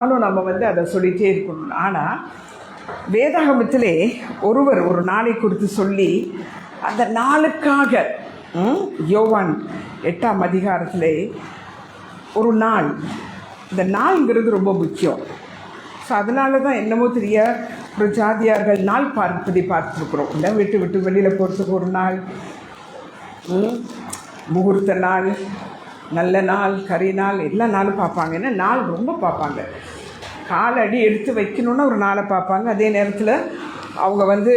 ஆனாலும் நம்ம அதை சொல்லிகிட்டே இருக்கணும். ஆனால் வேதாகமத்திலே ஒருவர் ஒரு நாளை குறித்து சொல்லி அந்த நாளுக்காக யோவான் 8ஆம் அதிகாரத்திலே ஒரு நாள், இந்த நாள்ங்கிறது ரொம்ப முக்கியம். ஸோ அதனால தான் என்னமோ தெரிய ஒரு ஜாதியார்கள் நாள் பார்ப்பதை பார்த்துருக்குறோம். இல்லை விட்டு வெளியில் போகிறதுக்கு ஒரு நாள், முகூர்த்த நாள், நல்ல நாள், கறி நாள், எல்லா நாளும் பார்ப்பாங்க. ஏன்னா நாள் ரொம்ப பார்ப்பாங்க. காலடி எடுத்து வைக்கணுன்னா ஒரு நாளை பார்ப்பாங்க. அதே நேரத்தில் அவங்க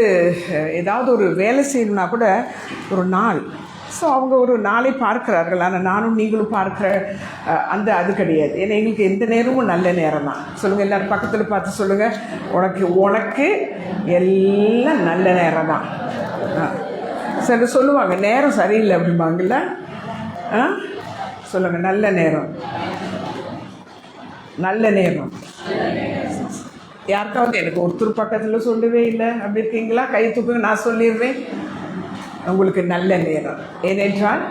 ஏதாவது ஒரு வேலை செய்யணுன்னா கூட ஒரு நாள். ஸோ அவங்க ஒரு நாளை பார்க்கிறார்கள். ஆனால் நானும் நீங்களும் பார்க்குற அது கிடையாது. ஏன்னா எங்களுக்கு எந்த நேரமும் நல்ல நேரம் தான். சொல்லுங்கள், எல்லோரும் பக்கத்தில் பார்த்து சொல்லுங்கள், உனக்கு எல்லாம் நல்ல நேரம் தான். சில சொல்லுவாங்க நேரம் சரியில்லை அப்படிம்பாங்கல்ல. சொல்லுங்கள், நல்ல நேரம், நல்ல நேரம். யாருக்காவது எனக்கு ஒருத்தர் பக்கத்தில் சொல்லவே இல்லை அப்படி இருக்கீங்களா? கை தூக்குங்க, நான் சொல்லிடுறேன். உங்களுக்கு நல்ல நேரம். ஏனென்றால்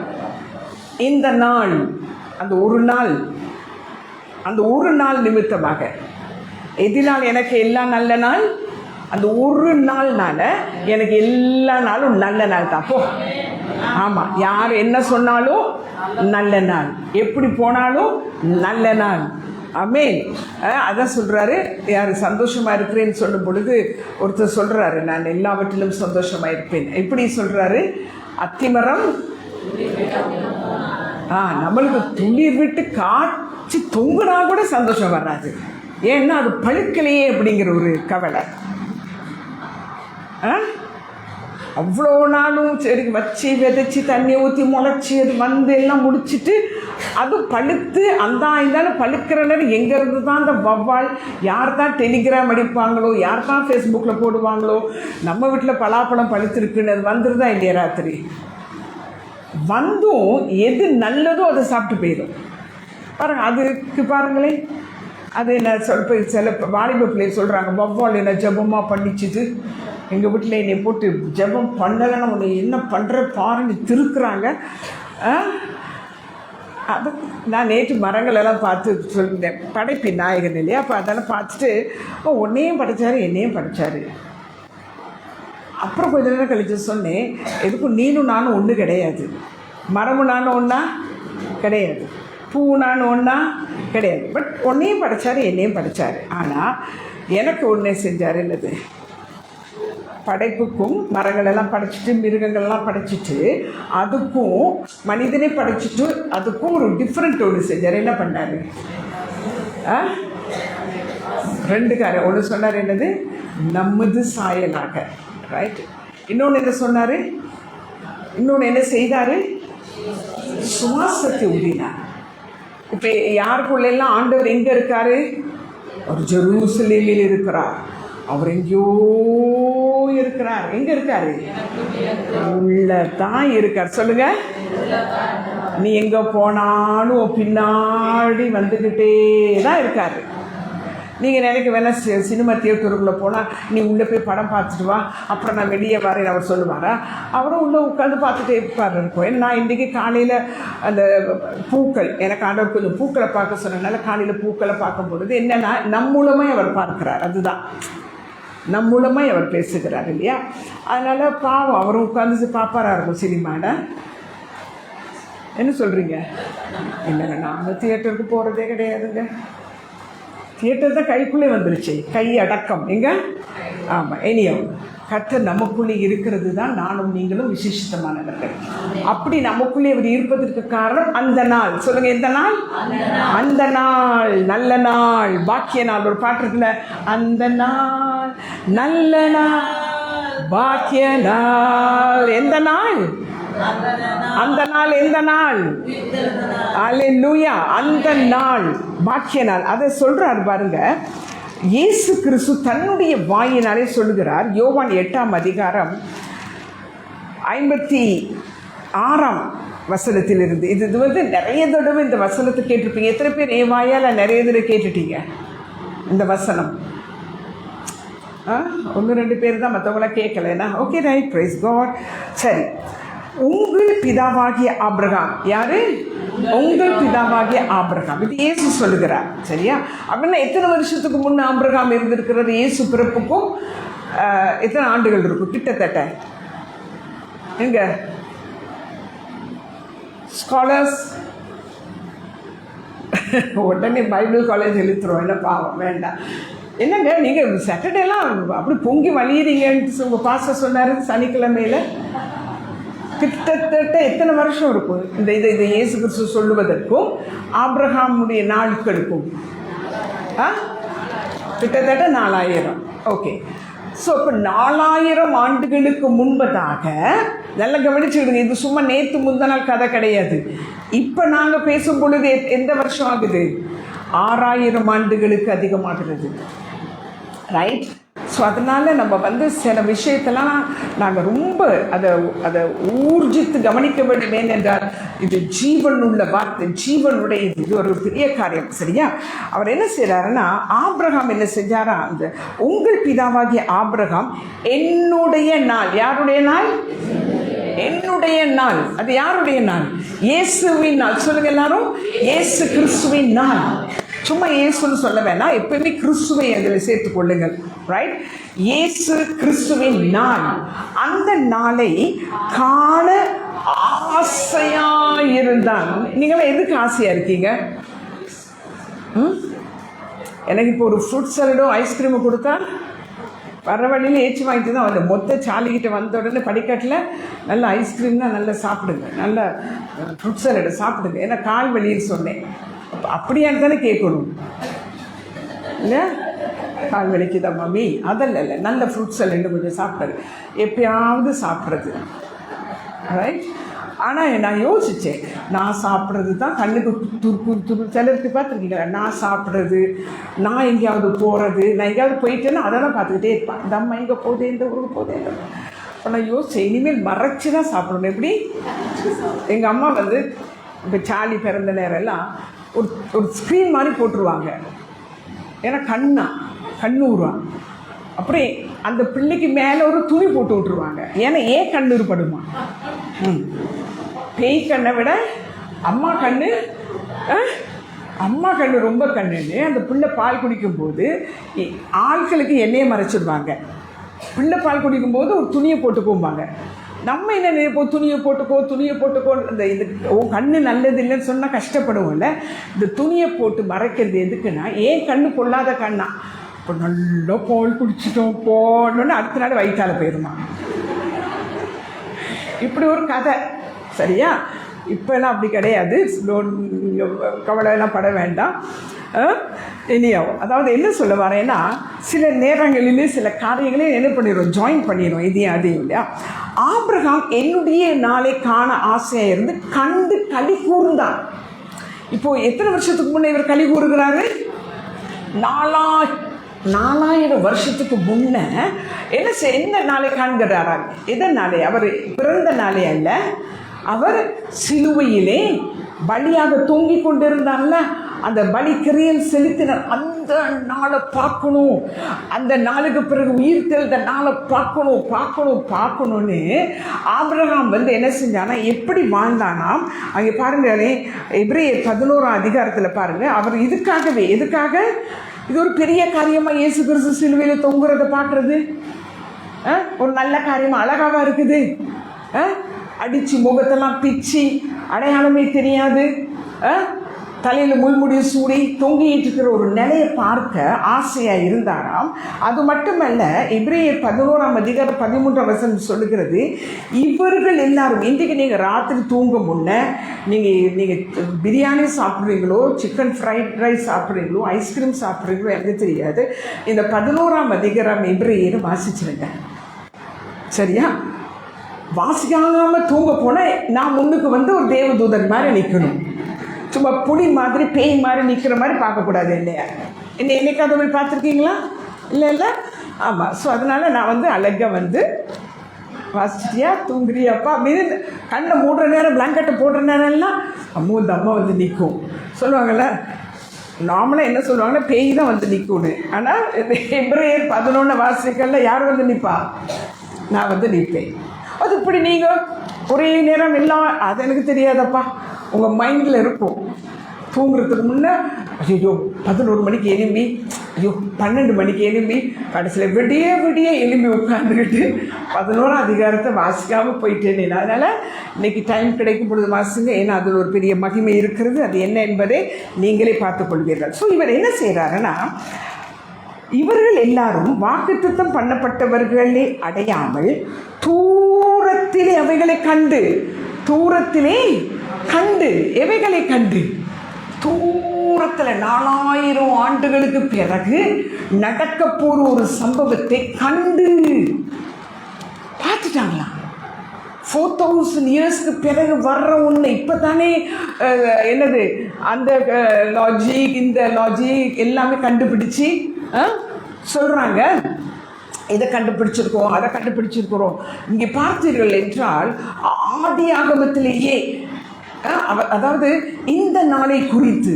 இந்த நாள், அந்த ஒரு நாள் நிமித்தமாக, எதினால் எனக்கு எல்லா நல்ல நாள், அந்த ஒரு நாள்னால எனக்கு எல்லா நாளும் நல்ல நாள் தான். போ, ஆமாம், யார் என்ன சொன்னாலும் நல்ல நாள், எப்படி போனாலும் நல்ல நாள். ஆமென். அதான் சொல்கிறாரு. யார் சந்தோஷமாக இருக்கிறேன்னு சொல்லும் பொழுது ஒருத்தர் சொல்கிறாரு, நான் எல்லாவற்றிலும் சந்தோஷமாக இருப்பேன். எப்படி சொல்கிறாரு? அத்திமரம் நம்மளுக்கு துளிர் விட்டு காய்ச்சி தொங்குனா கூட சந்தோஷம் வராது. ஏன்னா அது பழுக்கலையே அப்படிங்கிற ஒரு கவலை. அவ்வளோ நாளும் சரி வச்சு விதைச்சி தண்ணி ஊற்றி முளைச்சி அது எல்லாம் முடிச்சுட்டு அது பழுத்து இருந்தாலும் பழுக்கிற நேரம் எங்கேருந்து தான் அந்த வவ்வால், யார் தான் டெலிகிராம் அடிப்பாங்களோ, யார் தான் ஃபேஸ்புக்கில் போடுவாங்களோ, நம்ம வீட்டில் பலாப்பழம் பழுத்திருக்குன்னு அது வந்துருதா இல்லையா? ராத்திரி எது நல்லதோ அதை சாப்பிட்டு போயிடும். பாருங்கள், அதுக்கு பாருங்களேன். அது என்ன சில வாலிப பிள்ளைய சொல்கிறாங்க, வவ்வால் என்ன ஜபமாக பண்ணிச்சுது, எங்கள் வீட்டில் என்னை போட்டு ஜபம் பண்ணலைன்னா உன்னை என்ன பண்ணுற பாருன்னு திருக்குறாங்க. அது நான் நேற்று மரங்களெல்லாம் பார்த்து சொல்லியிருந்தேன், படைப்பின் நாயகன் இல்லையா? அப்போ அதெல்லாம் பார்த்துட்டு உன்னையும் படித்தார் என்னையும் படித்தார். அப்புறம் கொஞ்ச நேரம் கழிச்சு சொன்னேன், எதுக்கும் நீனும் நானும் ஒன்று கிடையாது, மரமும் நானும் ஒன்றா கிடையாது, பூ நானும் ஒன்றா கிடையாது. பட் ஒன்றையும் படித்தார் என்னையும் படித்தார். ஆனால் எனக்கு ஒன்றே செஞ்சார். என்னது? படைப்புக்கும் மரங்களெல்லாம் படைச்சிட்டு மிருகங்கள்லாம் படைச்சிட்டு அதுக்கும் மனிதனே படைச்சிட்டு அதுக்கும் ஒரு டிஃப்ரெண்ட் ஒன்று செஞ்சார். என்ன பண்ணார்? 2 காரியம். ஒன்று சொன்னார், என்னது? நமது சாயலாக, ரைட். இன்னொன்று என்ன சொன்னார்? இன்னொன்று என்ன செய்தார்? சுவாசத்தை ஊதினார். இப்போ யாருக்குள்ளெல்லாம் ஆண்டவர் எங்கே இருக்கார்? ஒரு ஜெருசலேமில் இருக்கிறார். அவர் எங்கேயோ இருக்கிறார். எங்கே இருக்கார்? உள்ள தான் இருக்கார். சொல்லுங்க, நீ எங்கே போனாலும் பின்னாடி வந்துக்கிட்டே தான் இருக்கார். நீங்கள் நினைக்க வேணா சினிமா தியேட்டருக்குள்ளே போனால் நீ உள்ளே போய் படம் பார்த்துட்டு வா, அப்புறம் நான் வெளியே வரேன் அவர் சொல்லுவாரா? அவரும் உள்ளே உட்காந்து பார்த்துட்டே இருப்பார் இருக்கும். ஏன்னா நான் இன்றைக்கி காலையில் அந்த பூக்கள், எனக்கு ஆண்டவர் கொஞ்சம் பூக்களை பார்க்க சொன்னதுனால காலையில் பூக்களை பார்க்கும் பொழுது என்னென்னா நம் மூலமாக அவர் பார்க்குறார். அதுதான், நம் மூலமாக அவர் பேசுகிறார் இல்லையா? அதனால் பாவம் அவரும் உட்காந்து பார்ப்பாரா இருக்கும் சினிமாவில். என்ன சொல்கிறீங்க? இல்லைங்க, நாங்கள் தியேட்டருக்கு போகிறதே கிடையாதுங்க. தியேட்டர் தான் கைக்குள்ளே வந்துருச்சு, கை அடக்கம் எங்க? ஆமாம். இனியும் கர்த்தர் நமக்குள்ளே இருக்கிறது தான் நானும் நீங்களும் விசேஷித்தமானவர்கள். அப்படி நமக்குள்ளே அவர் இருப்பதற்கு காரணம் அந்த நாள். சொல்லுங்கள், எந்த நாள்? அந்த நாள் நல்ல நாள், பாக்கிய நாள். ஒரு பாட்டு இருக்குல்ல, அந்த நாள் நல்ல நாள், பாக்கிய நாள். எந்த நாள்? அந்த நாள். எந்த நாள்? அல்லேலூயா. அந்த நாள் பாக்கிய நாள். அதை சொல்றார் பாருங்க. இயேசு கிறிஸ்து தன்னுடைய வாயினாலே சொல்லுகிறார். யோவான் 8ஆம் அதிகாரம் 56ஆம் வசனத்திலிருந்து. இது நிறைய தடவை இந்த வசனத்தை கேட்டிருப்பீங்க. எத்தனை பேர் என் வாயால் நிறைய தடவை கேட்டுட்டீங்க இந்த வசனம்? 1-2 பேர் தான், மற்றவங்களாம் கேட்கலன்னா ஓகே, ரைட், பிரைஸ் காட். சரி, உங்கள் பிதாவாகிய ஆபிரகாம் யாரு? உங்கள் பிதாவாகிய ஆபிரகாம். இது இயேசு சொல்லுகிறார். சரியா? அப்படின்னா எத்தனை வருஷத்துக்கு முன்ன ஆபிரகாம் இருந்திருக்கிறது? இயேசு பிறப்புக்கும் எத்தனை ஆண்டுகள் இருக்கும்? கிட்டத்தட்ட எங்க ஸ்காலர்ஸ் உடனே பைபிள் காலேஜ் எழுத்துறோம். என்ன பாவம், வேண்டாம். என்னங்க நீங்கள் சாட்டர்டேலாம் அப்படி பொங்கி வழியிறீங்கன்னு உங்கள் பாஸ்டர் சொன்னார் சனிக்கிழமையில். கிட்டத்தட்ட எத்தனை வருஷம் இருக்கும் இந்த இதை இயேசு கிறிஸ்து சொல்லுவதற்கும் ஆபிரகாமுடைய நாட்களுக்கும்? கிட்டத்தட்ட 4000. ஓகே. ஸோ இப்போ 4000 ஆண்டுகளுக்கு முன்பதாக நல்லா கவனிச்சுக்கிடுங்க. இது சும்மா நேற்று முந்த நாள் கதை கிடையாது. இப்போ நாங்கள் பேசும் பொழுது எந்த வருஷம் ஆகுது? 6000 ஆண்டுகளுக்கு அதிகமாகிறது. ரைட்? ஸோ அதனால் நம்ம சில விஷயத்தெல்லாம் நாங்கள் ரொம்ப அதை ஊர்ஜித்து கவனிக்க வேண்டும். ஏனென்றால் இது ஜீவன் உள்ள வார்த்தை, ஜீவனுடைய இது ஒரு பெரிய காரியம். சரியா? அவர் என்ன செய்கிறாருன்னா, ஆபிரகாம் என்ன செஞ்சாரா, அந்த உங்கள் பிதாவாகிய ஆபிரகாம் என்னுடைய நாள். யாருடைய நாள்? என்னுடைய நாள். அது யாருடைய நாள்? இயேசுவின் நாள். சொல்லுங்க எல்லாரும், இயேசு கிறிஸ்துவின் நாள். சும்மா இயேசுன்னு சொல்ல வேணாம், எப்பயுமே கிறிஸ்துவை அதில் சேர்த்துக் கொள்ளுங்கள். ரைட்? இயேசு கிறிஸ்துவின் நாள். அந்த நாளை காண ஆசையாயிருந்தான். நீங்களாம் எதுக்கு ஆசையாக இருக்கீங்க? எனக்கு இப்போ ஒரு ஃப்ரூட் சாலடும் ஐஸ்கிரீமும் கொடுத்தா வர வழியில் ஏற்றி வாங்கிட்டு தான் வந்து மொத்த சாலிக்கிட்ட வந்த உடனே படிக்கட்டில் நல்ல ஐஸ்கிரீம் தான் நல்லா சாப்பிடுங்க, நல்ல ஃப்ரூட் சாலடு சாப்பிடுங்க. ஏன்னா கால் வலின்னு சொன்னேன். அப்படியான்னு தானே கேட்கணும் இல்லை? கால் வலிக்குதா மம்மி? அதெல்லாம் இல்லை, நல்ல ஃப்ரூட் சாலடு கொஞ்சம் சாப்பிட்றது, எப்பயாவது சாப்பிட்றது. ரைட்? ஆனால் நான் யோசித்தேன், நான் சாப்பிட்றது தான் கண்ணுக்கு துரு சிலருக்கு பார்த்துருக்கீங்களா, நான் சாப்பிட்றது, நான் எங்கேயாவது போகிறது, நான் எங்கேயாவது போயிட்டேன்னா அதெல்லாம் பார்த்துக்கிட்டே இருப்பேன். இந்த அம்மா எங்கே போதே, இந்த ஊருக்கு போதே. இப்போ நான் யோசித்தேன், இனிமேல் மறைச்சி தான் சாப்பிடணும். எப்படி? எங்கள் அம்மா இப்போ சாலி பிறந்த நேரம் எல்லாம் ஒரு ஸ்க்ரீன் மாதிரி போட்டுருவாங்க. ஏன்னா கண்ணூருவான். அப்படி அந்த பிள்ளைக்கு மேலே ஒரு துணி போட்டு விட்டுருவாங்க. ஏன்னா ஏன் கண்ணூர் படுமா? பேய் கண்ணை விட அம்மா கண்ணு ரொம்ப கண்ணுன்னு அந்த பிள்ளை பால் குடிக்கும்போது ஆட்களுக்கு எண்ணெயை மறைச்சிடுவாங்க. பிள்ளை பால் குடிக்கும்போது ஒரு துணியை போட்டுக்கோம்பாங்க. நம்ம என்ன நினைப்போம், துணியை போட்டுக்கோ இந்த இது கண்ணு நல்லது இல்லைன்னு சொன்னால் கஷ்டப்படுவோம்ல. இந்த துணியை போட்டு மறைக்கிறது எதுக்குன்னா, ஏன் கண்ணு பொல்லாத கண்ணா, இப்போ நல்லா பால் குடிச்சிட்டோம் போனோன்னு அடுத்த நாள் வயிற்றால போயிடுமா. இப்படி ஒரு கதை. சரியா? இப்போல்லாம் அப்படி கிடையாது. கவலையெல்லாம் பட வேண்டாம். இனியாவும் அதாவது என்ன சொல்ல வரேன்னா, சில நேரங்களிலே சில காரியங்களையும் என்ன பண்ணிடுறோம், ஜாயின் பண்ணிடுறோம் இதையும் அதையும். இல்லையா? ஆபிரகாம் என்னுடைய நாளை காண ஆசையாக இருந்து கண்டு களி கூர்ந்தான். இப்போது எத்தனை வருஷத்துக்கு முன்னே இவர் களி கூறுகிறாரு? 4000 வருஷத்துக்கு முன்ன என்ன நாளை காண்கிறாரா? எதன் நாளை? அவர் பிறந்த நாளே அல்ல, அவர் சிலுவையிலே பலியாக தூங்கிக் கொண்டிருந்தார்ல, அந்த பலி கிரியல் செலுத்தினார். அந்த நாளை பார்க்கணும், அந்த நாளுக்கு பிறகு உயிர் தெழுந்த நாளை பார்க்கணும்னு ஆபிரகாம் என்ன செஞ்சானா, எப்படி வாழ்ந்தானாம். அங்கே பாருங்களே, எபிரேயர் 11ஆம் அதிகாரத்தில் பாருங்கள். அவர் எதுக்காக இது ஒரு பெரிய காரியமாக இயேசு கிறிஸ்து சிலுவையில் தொங்குறதை பார்க்குறது ஒரு நல்ல காரியமாக அழகாக இருக்குது. அடித்து முகத்தெல்லாம் பிச்சு அடையாளமே தெரியாது, தலையில் முள்முடியை சூடி தொங்கிட்டு இருக்கிற ஒரு நிலையை பார்க்க ஆசையாக இருந்தாராம். அது மட்டுமல்ல, எபிரேயர் 11ஆம் அதிகாரம் 13ஆம் வசனம் சொல்லுகிறது, இவர்கள் எல்லாரும் இன்றைக்கு நீங்கள் ராத்திரி தூங்க முன்ன நீங்கள் பிரியாணி சாப்பிட்றீங்களோ, சிக்கன் ஃப்ரைட் ரைஸ் சாப்பிட்றீங்களோ, ஐஸ்கிரீம் சாப்பிட்றீங்களோ எனக்கு தெரியாது, இந்த 11ஆம் அதிகாரம் எபிரேயர் வாசிச்சிருங்க. சரியா? வாசிக்காமல் தூங்க போனால் நான் முன்னுக்கு ஒரு தேவதூதன் மாதிரி நிற்கணும். சும்மா புலி மாதிரி பேய் மாதிரி நிற்கிற மாதிரி பார்க்கக்கூடாது. இல்லையா? என்னைக்காவது போய் பார்த்துருக்கீங்களா? இல்லை. ஆமாம். ஸோ அதனால் நான் அழகாக வாசிச்சிட்டியா, தூங்குறியாப்பா அப்படின்னு கண்ணை மூடுற நேரம், பிளாங்கெட்டை போடுற நேரம்லாம் இந்த அம்மா நிற்கும். சொல்லுவாங்கள்ல, நார்மலாக என்ன சொல்லுவாங்கன்னா பேய் தான் நிற்கும்னு. ஆனால் எபிரேயர் 11 வாசிக்கல யார் நிற்பா? நான் நிற்பேன். அது இப்படி நீங்கள் ஒரே நேரம் எல்லாம் அது எனக்கு தெரியாதப்பா, உங்கள் மைண்டில் இருக்கும். தூங்குறதுக்கு முன்னே ஐயோ 11 மணிக்கு எழும்பி, ஐயோ 12 மணிக்கு எழும்பி, கடைசியில் விடிய விடிய எழும்பி உட்காந்துக்கிட்டு 11ஆம் அதிகாரத்தை வாசிக்காமல் போயிட்டேன். அதனால் இன்றைக்கி டைம் கிடைக்கும் பொழுது வாசிங்க. ஏன்னா அதில் ஒரு பெரிய மகிமை இருக்கிறது. அது என்ன என்பதை நீங்களே பார்த்துக்கொள்வீர்கள். ஸோ இவர் என்ன செய்கிறாருன்னா, இவர்கள் எல்லாரும் வாக்குத்தத்தம் பண்ணப்பட்டவர்களே அடையாமல் தூரத்திலே அவைகளை கண்டு, தூரத்திலே கண்டு, எவைகளை கண்டு, தூரத்தில் 4000 ஆண்டுகளுக்கு பிறகு நடக்க போற ஒரு சம்பவத்தை கண்டு பார்த்துட்டாங்களாம். 4000 இயர்ஸ்க்கு பிறகு வர்ற ஒன்று இப்போ தானே என்னது அந்த லாஜிக், இந்த லாஜிக் எல்லாமே கண்டுபிடிச்சி சொல்கிறாங்க. இதை கண்டுபிடிச்சிருக்கோம், அதை கண்டுபிடிச்சிருக்கிறோம். இங்கே பார்த்தீர்கள் என்றால் ஆதி ஆகமத்திலேயே, அதாவது இந்த நாளை குறித்து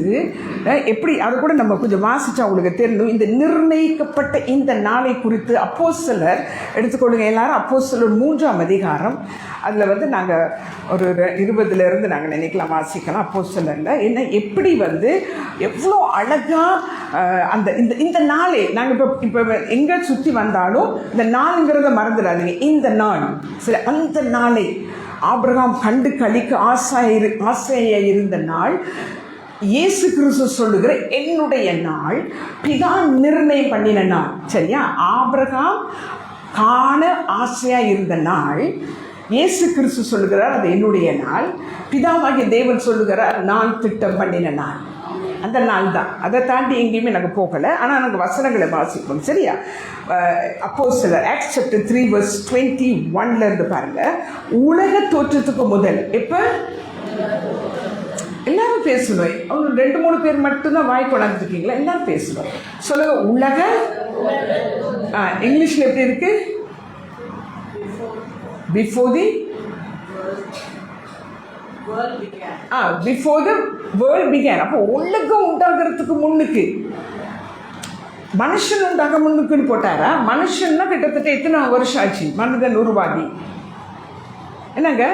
எப்படி அதை கூட நம்ம கொஞ்சம் வாசிச்சா உங்களுக்கு தெரியும். இந்த நிர்ணயிக்கப்பட்ட இந்த நாளை குறித்து அப்போஸ்தலர் எடுத்துக்கொள்ளுங்க எல்லாரும். அப்போஸ்தலர் 3ஆம் அதிகாரம், அதில் நாங்கள் ஒரு 20 நாங்கள் நினைக்கலாம் வாசிக்கலாம். அப்போஸ்தலரில் என்ன எப்படி எவ்வளோ அழகாக அந்த இந்த நாளே நாங்கள் இப்போ எங்கே சுற்றி வந்தாலும் இந்த நாளுங்கிறத மறந்துடாதீங்க. இந்த நாள் சில அந்த நாளை ஆபிரகாம் கண்டு கழிக்க ஆசையாக இருந்த நாள், இயேசு கிறிஸ்து சொல்லுகிற என்னுடைய நாள், பிதா நிர்ணயம் பண்ணின நாள். சரியா? ஆபிரகாம் காண ஆசையாக இருந்த நாள், இயேசு கிறிஸ்து சொல்லுகிறார் அது என்னுடைய நாள். பிதாவாகிய தேவன் சொல்லுகிறார் நான் திட்டம் பண்ணின நாள். அந்த நாள் தான். அதை தாண்டி எங்கேயுமே நாங்கள் போகலை. ஆனால் நாங்கள் வசனங்களை வாசிப்போம். சரியா? அப்போஸ்தலர் Acts chapter 3:21 பாருங்கள். உலக தோற்றத்துக்கு முதல், எப்போ எல்லாரும் பேசணும். அவங்க 2-3 பேர் மட்டும்தான் வாய் கொண்டாந்துருக்கீங்களா? எல்லாரும் பேசணும். சொல்லுங்க. உலக இங்கிலீஷில் எப்படி இருக்கு? Before the before the world began. அப்போ உலகம் உண்டாகிறதுக்கு முன்னுக்கு, மனுஷன் உண்டாக முன்னுக்குன்னு போட்டாரா? மனுஷன்னா கிட்டத்தட்ட எத்தனை வருஷம் ஆச்சு மனிதன் உருவாகி? என்னங்க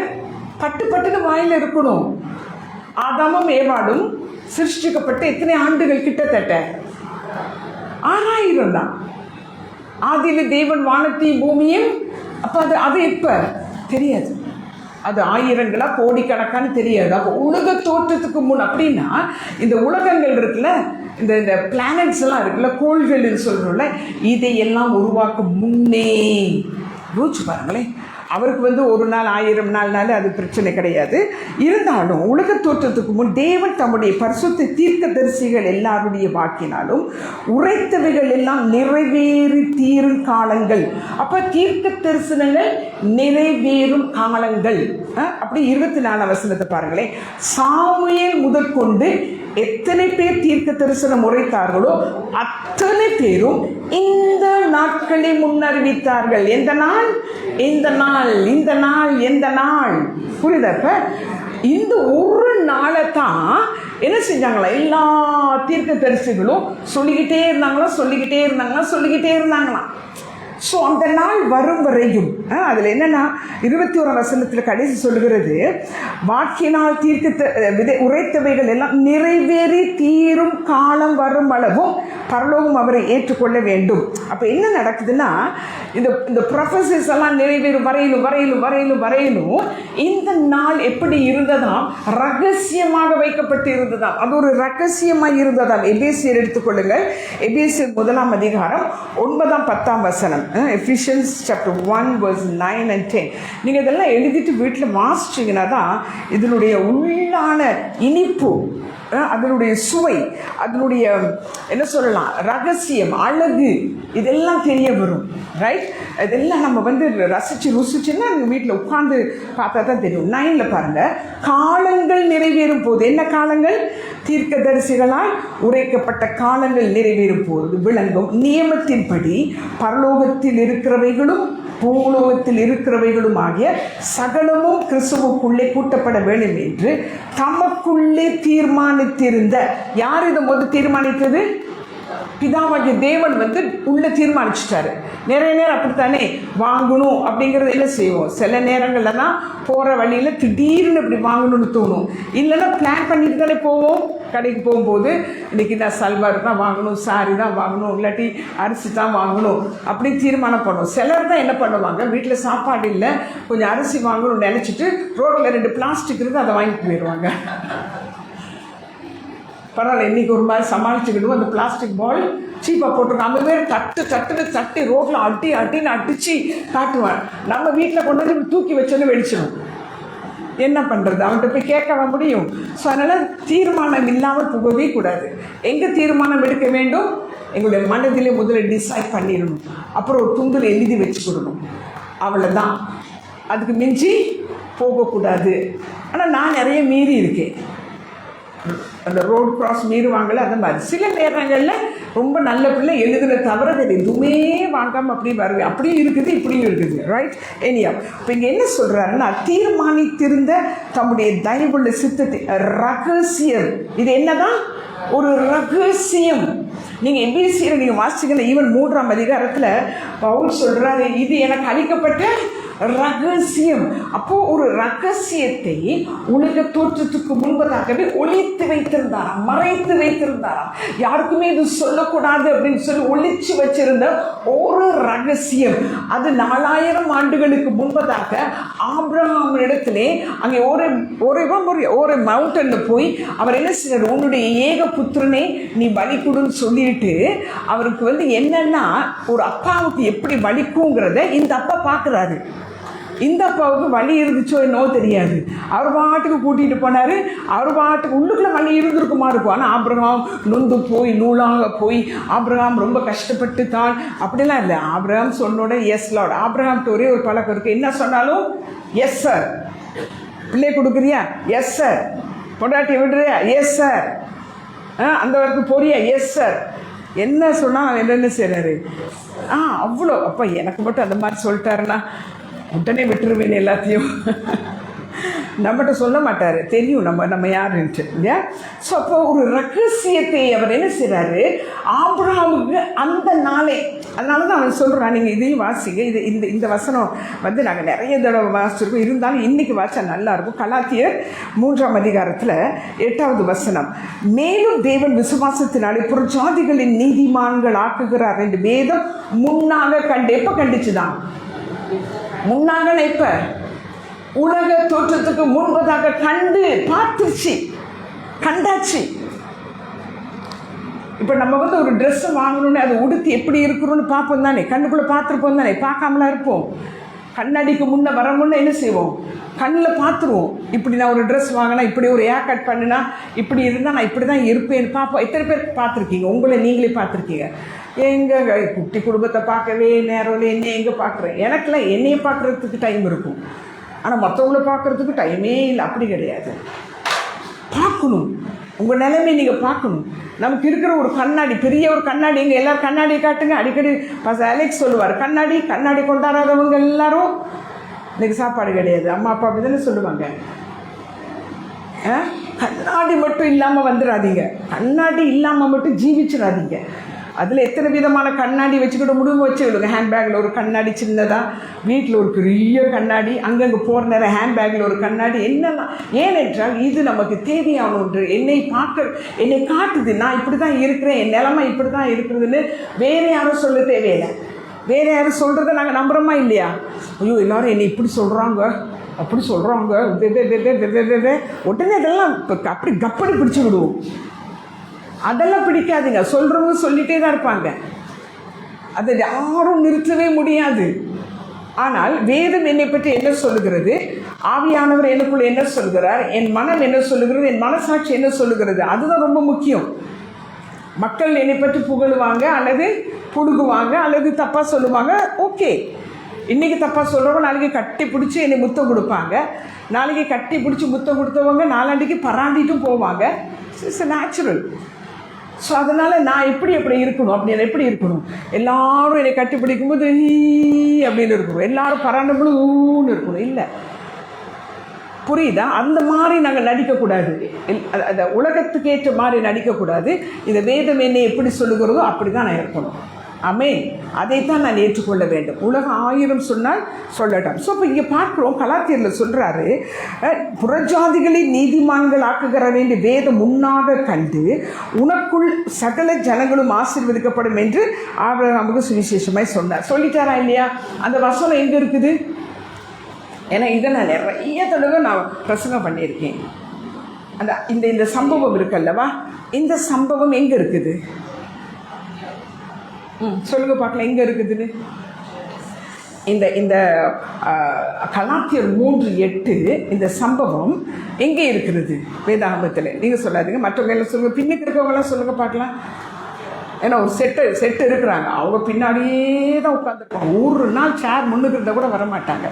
பட்டுன்னு வாயில் இருக்கணும். ஆதாமும் ஏவாளும் சிருஷ்டிக்கப்பட்ட எத்தனை ஆண்டுகள்? கிட்டத்தட்ட 6000 தான். ஆதியில் தேவன் வானத்தையும் பூமியும். அப்போ அது எப்போ தெரியாது. அது ஆயிரங்களா கோடிக்கணக்கான்னு தெரியாது. அப்போ உலக தோற்றத்துக்கு முன் அப்படின்னா இந்த உலகங்கள் இருக்குல்ல, இந்த பிளானட்ஸ் எல்லாம் இருக்குல்ல, கோள்கள்னு சொல்கிறோம்ல, இதையெல்லாம் உருவாக்க முன்னே யோசிச்சு பாருங்களேன். அவருக்கு ஒரு நாள் 1000 நாள்னால அது பிரச்சனை கிடையாது. இருந்தாலும் உலக தோற்றத்துக்கு முன் தேவன் தம்முடைய பரிசுத்த தீர்க்கதரிசிகள் எல்லாருடைய வாக்கினாலும் உரைத்தவைகள் எல்லாம் நிறைவேறி தீரும் காலங்கள். அப்போ தீர்க்க தரிசனங்கள் நிறைவேறும் காலங்கள். அப்படி 24ஆம் வசனத்தை பாருங்களேன். சாமுவேல் முதற்கொண்டு எத்தனை பேர் தீர்க்க தரிசனம் உரைத்தார்களோ அத்தனை பேரும் இந்த நாட்களை முன்னறிவித்தார்கள். எந்த நாள்? இந்த நாள், இந்த நாள், எந்த நாள்? புரியுதப்ப? இந்த ஒரு நாளை தான் என்ன செஞ்சாங்களா? எல்லா தீர்க்க தரிசிகளும் சொல்லிக்கிட்டே இருந்தாங்களாம். ஸோ அந்த நாள் வரும் வரையும் அதில் என்னென்னா 21ஆம் வசனத்தில் கடைசி சொல்லுகிறது, வாக்கினால் உரைத்தவைகள் எல்லாம் நிறைவேறி தீரும் காலம் வரும் அளவும் பரலோகம் அவரை ஏற்றுக்கொள்ள வேண்டும். அப்போ என்ன நடக்குதுன்னா, இந்த ப்ரொஃபஸர்ஸ் எல்லாம் நிறைவேறும் வரையிலும் இந்த நாள் எப்படி இருந்ததாம்? ரகசியமாக வைக்கப்பட்டு இருந்ததாம். அது ஒரு ரகசியமாக இருந்ததாம். எபேசியர் எடுத்துக்கொள்ளுங்கள். எபேசியர் 1ஆம் அதிகாரம் 9, 10 வசனம். Ephesians chapter 1 verse 9 and 10. நீங்கள் இதெல்லாம் எழுதிட்டு வீட்டில் வாசிச்சிங்கன்னா தான் இதனுடைய உள்ளான இனிப்பு, அதனுடைய சுவை, அதனுடைய என்ன சொல்லலாம், ரகசியம், அழகு, இதெல்லாம் தெரிய வரும். ரைட்? இதெல்லாம் நம்ம ரசிச்சுன்னா வீட்டில் உட்கார்ந்து பார்த்தா தான் தெரியும். 9 பாருங்கள். காலங்கள் நிறைவேறும் போது, என்ன காலங்கள்? தீர்க்கதரிசிகளால் உரைக்கப்பட்ட காலங்கள் நிறைவேறும் போது விளங்கும் நியமத்தின்படி பரலோகத்தில் இருக்கிறவைகளும் பூலோகத்தில் இருக்கிறவைகளும் ஆகிய சகலமும் கிறிஸ்துவுக்குள்ளே கூட்டப்பட வேண்டும் என்று தமக்குள்ளே தீர்மானித்திருந்த. யார் இதை தீர்மானித்தது? பிதாவாகிய தேவன் உள்ள தீர்மானிச்சிட்டாரு. நிறைய நேரம் அப்படித்தானே வாங்கணும் அப்படிங்கிறது என்ன செய்வோம், சில நேரங்களில் தான் போகிற வழியில் திடீர்னு இப்படி வாங்கணும்னு தோணும். இல்லைன்னா பிளான் பண்ணிட்டு தானே போவோம். கடைக்கு போகும்போது இன்றைக்கி நான் சல்வார் தான் வாங்கணும், சாரி தான் வாங்கணும், இல்லாட்டி அரிசி தான் வாங்கணும் அப்படி தீர்மானம் பண்ணுவோம். சிலர் தான் என்ன பண்ணுவாங்க, வீட்டில் சாப்பாடு இல்லை கொஞ்சம் அரிசி வாங்கணும்னு நினச்சிட்டு ரோட்டில் 2 பிளாஸ்டிக் இருக்குது அதை வாங்கிட்டு போயிடுவாங்க. பரவாயில்ல, இன்றைக்கி ஒரு மாதிரி சமாளிச்சுக்கிடுவோம். அந்த பிளாஸ்டிக் பால் சீப்பாக போட்டிருக்கோம். அந்த மாதிரி தட்டு ரோட்டில் அட்டின்னு அடித்து காட்டுவான். நம்ம வீட்டில் கொண்டு வந்து தூக்கி வச்சோன்னு வெடிச்சிடும். என்ன பண்ணுறது, அவன்கிட்ட போய் கேட்கவா முடியும்? ஸோ அதனால் தீர்மானம் இல்லாமல் போகவே கூடாது. எங்கே தீர்மானம் எடுக்க வேண்டும், எங்களுடைய மனதிலே முதல்ல டிசைட் பண்ணிடணும். அப்புறம் ஒரு துண்டில் எழுதி வச்சுக்கிடணும். அவ்வளோதான், அதுக்கு மிஞ்சி போகக்கூடாது. ஆனால் நான் நிறைய மீறி இருக்கேன். அந்த ரோடு கிராஸ் மீறுவாங்கள்ல, அந்த மாதிரி சில நேரங்களில் ரொம்ப நல்ல பிள்ளை எழுதுகிற தவிர எதுவுமே வாங்காமல் அப்படி வருவேன். அப்படியும் இருக்குது, இப்படியும் இருக்குது. ரைட், எனியா இப்போ இங்கே என்ன சொல்கிறாருன்னா, தீர்மானித்திருந்த தம்முடைய தயவுள்ள சித்தத்தை ரகசியம். இது என்னதான் ஒரு ரகசியம். நீங்கள் எபிசியில் நீங்கள் வாசிக்கல, ஈவன் 3ஆம் அதிகாரத்தில் பவுல் சொல்கிறாரு, இது எனக்கு அளிக்கப்பட்ட ரகசியம். அப்போது ஒரு ரகசியத்தை உலக தோற்றத்துக்கு முன்பதாகவே ஒளித்து வைத்திருந்தாராம், மறைத்து வைத்திருந்தாராம். யாருக்குமே இது சொல்லக்கூடாது அப்படின்னு சொல்லி ஒளிச்சு வச்சிருந்த ஒரு ரகசியம். அது 4000 ஆண்டுகளுக்கு முன்பதாக ஆபிரகாமிடத்திலே அங்கே ஒரு மவுண்டனில் போய் அவர் என்ன செய்யறார், உன்னுடைய ஏக புத்திரனை நீ பலி கொடுன்னு சொல்லிட்டு அவருக்கு என்னன்னா ஒரு அப்பாவுக்கு எப்படி வலிக்குங்கிறத இந்த அப்பா பார்க்குறாரு. இந்த அப்பாவுக்கு வலி இருந்துச்சோ என்னோ தெரியாது. அவர் பாட்டுக்கு கூட்டிகிட்டு போனார். அவர் பாட்டுக்கு உள்ளுக்குள்ளே வலி இருந்திருக்குமா இருக்கும். ஆனால் ஆபிரகாம் நொந்து போய் நூலாக போய் ஆபிரகாம் ரொம்ப கஷ்டப்பட்டு தான் அப்படிலாம் இல்லை. ஆபிரகாம் சொன்னோட எஸ் லார்ட். ஆபிரகாம்கிட்ட ஒரே ஒரு பழக்கம் இருக்குது, என்ன சொன்னாலும் எஸ் சார். பிள்ளை கொடுக்குறியா, எஸ் சார். பொண்டாட்டி விடுறியா, எஸ் சார். அந்த வரைக்கும் போறியா, எஸ் சார். என்ன சொன்னால் அவன் என்னென்ன செய்கிறாரு, அவ்வளோ. அப்போ எனக்கு மட்டும் அந்த மாதிரி சொல்லிட்டாருன்னா உடனே விட்டுருவேன் எல்லாத்தையும். நம்மகிட்ட சொல்ல மாட்டார், தெரியும் நம்ம யாருன்ட்டு இல்லையா. ஸோ அப்போ ஒரு ரகசியத்தை அவர் என்ன செய்கிறாரு ஆபிரகாமுக்கு அந்த நாளே. அதனால தான் அவன் சொல்கிறான், நீங்கள் இதையும் வாசிங்க. இந்த வசனம் நாங்கள் நிறைய தடவை வாசிச்சிருக்கோம், இருந்தாலும் இன்றைக்கி வாசித்தா நல்லாயிருக்கும். கலாத்தியர் 3ஆம் அதிகாரத்தில் 8வது வசனம், மேலும் தேவன் விசுவாசத்தினாலே புறஜாதிகளின் நீதிமான்கள் ஆக்குகிறார் என்று வேதம் முன்னாக எப்போ கண்டிச்சுதான், முன்னாக இப்ப உலக தோற்றத்துக்கு முன்பதாக பார்த்துருச்சு, கண்டாச்சு. இப்போ நம்ம ஒரு ட்ரெஸ்ஸை வாங்கணுன்னு அதை உடுத்தி எப்படி இருக்கிறோன்னு பார்ப்போம் தானே, கண்ணுக்குள்ளே பார்த்துருப்போம் தானே, பார்க்காமலாம் இருப்போம். கண்ணாடிக்கு முன்னே வர முன்னே என்ன செய்வோம், கண்ணில் பார்த்துருவோம். இப்படி நான் ஒரு ட்ரெஸ் வாங்கினா, இப்படி ஒரு ஏர் கட் பண்ணினா, இப்படி இருந்தால் நான் இப்படி தான் இருப்பேன்னு பார்ப்போம். எத்தனை பேர் பார்த்துருக்கீங்க, உங்களை நீங்களே பார்த்துருக்கீங்க? எங்கே குட்டி குடும்பத்தை பார்க்கவே நேரம் இல்லை, என்னை எங்கே பார்க்குறேன். எனக்குலாம் என்னையை பார்க்குறதுக்கு டைம் இருக்கும், ஆனால் மற்றவங்கள பார்க்குறதுக்கு டைமே இல்லை. அப்படி கிடையாது, பார்க்கணும். உங்கள் நிலைமை நீங்கள் பார்க்கணும். நமக்கு இருக்கிற ஒரு கண்ணாடி, பெரிய ஒரு கண்ணாடி, எங்கே எல்லோரும் கண்ணாடியை காட்டுங்க. அடிக்கடி அலெக்ஸ் சொல்லுவார், கண்ணாடி கொண்டாடாதவங்க எல்லாரும் இன்றைக்கி சாப்பாடு கிடையாது. அம்மா அப்பா அப்படி தானே சொல்லுவாங்க. கண்ணாடி மட்டும் இல்லாமல் வந்துடாதீங்க, கண்ணாடி இல்லாமல் மட்டும் ஜீவிச்சிடாதீங்க. அதில் எத்தனை விதமான கண்ணாடி வச்சுக்கிட்ட முடிவு வச்சுக்கிடுங்க. ஹேண்ட்பேக்கில் ஒரு கண்ணாடி சின்னதாக, வீட்டில் ஒரு பெரிய கண்ணாடி, அங்கங்கே போகிற நேரம் ஹேண்ட்பேக்கில் ஒரு கண்ணாடி, என்னெல்லாம். ஏனென்றால் இது நமக்கு தேவையான ஒன்று. என்னை காட்டுது, நான் இப்படி தான் இருக்கிறேன், என் நிலைமை இப்படி தான் இருக்கிறதுன்னு வேறு யாரும் சொல்ல தேவையில்லை. வேறு யாரும் சொல்கிறத நாங்கள் நம்புகிறோமா இல்லையா? ஐயோ எல்லோரும் என்னை இப்படி சொல்கிறாங்க, அப்படி சொல்கிறாங்க, உடனே அதெல்லாம் அப்படி கப்படி பிடிச்சி விடுவோம். அதெல்லாம் பிடிக்காதுங்க. சொல்கிறவங்க சொல்லிகிட்டே தான் இருப்பாங்க, அதை யாரும் நிறுத்தவே முடியாது. ஆனால் வேதம் என்னை பற்றி என்ன சொல்லுகிறது, ஆவியானவர் எனக்குள்ள என்ன சொல்கிறார், என் மனம் என்ன சொல்லுகிறது, என் மனசாட்சி என்ன சொல்லுகிறது, அதுதான் ரொம்ப முக்கியம். மக்கள் என்னை பற்றி புகழுவாங்க, அல்லது புடுங்குவாங்க, அல்லது தப்பாக சொல்லுவாங்க. ஓகே, இன்றைக்கி தப்பாக சொல்கிறவங்க நாளைக்கு கட்டி பிடிச்சி என்னை முத்தம் கொடுப்பாங்க, நாளைக்கு கட்டி பிடிச்சி முத்தம் கொடுத்தவங்க நாளாண்டிக்கு பராண்டிட்டும் போவாங்க. It's natural. ஸோ அதனால் நான் எப்படி இருக்கணும், அப்படின்னு எப்படி இருக்கணும், எல்லோரும் என்னை கட்டி பிடிக்கும்போது அப்படின்னு இருக்கணும், எல்லோரும் பராண்டபுளுன்னு இருக்கணும். இல்லை, புரியுதா? அந்த மாதிரி நாங்கள் நடிக்கக்கூடாது. அந்த உலகத்துக்கு ஏற்ற மாதிரி நடிக்கக்கூடாது. இந்த வேதம் என்னை எப்படி சொல்லுகிறதோ அப்படி தான் நான் இருக்கணும். ஆமென். அதைத்தான் நான் ஏற்றுக்கொள்ள வேண்டும். உலகம் 1000 சொன்னால் சொல்லட்டும். ஸோ இப்போ இங்கே பார்க்குறோம், கலாத்தியரில் சொல்கிறாரு, புறஜாதிகளை நீதிமான்கள் ஆக்குகிற வேண்டிய வேதம் முன்னாக கண்டு உனக்குள் சகல ஜனங்களும் ஆசீர்வதிக்கப்படும் என்று ஆபிரகாமுக்கு சுவிசேஷமாய் சொன்னார். சொல்லிட்டாரா இல்லையா? அந்த வசனம் எங்கே இருக்குது? ஏன்னா இதை நான் நிறைய தடவை நான் பிரசங்கம் பண்ணியிருக்கேன். அந்த இந்த சம்பவம் இருக்குல்லவா, இந்த சம்பவம் எங்கே இருக்குது? சொல்லுங்க பார்க்கலாம், எங்கே இருக்குதுன்னு. இந்த கலாத்தியர் 3:8 இந்த சம்பவம் எங்கே இருக்கிறது வேதாகமத்தில்? நீங்கள் சொல்லாதீங்க, மற்றவங்க எல்லாம் சொல்லுங்கள், பின்னுக்கு இருக்கவங்களாம் சொல்லுங்கள் பார்க்கலாம். ஏன்னா ஒரு செட்டு இருக்கிறாங்க, அவங்க பின்னாடியே தான் உட்காந்துருப்பாங்க. ஒரு நாள் சேர் முன்னுக்கு இருந்தால் கூட வரமாட்டாங்க.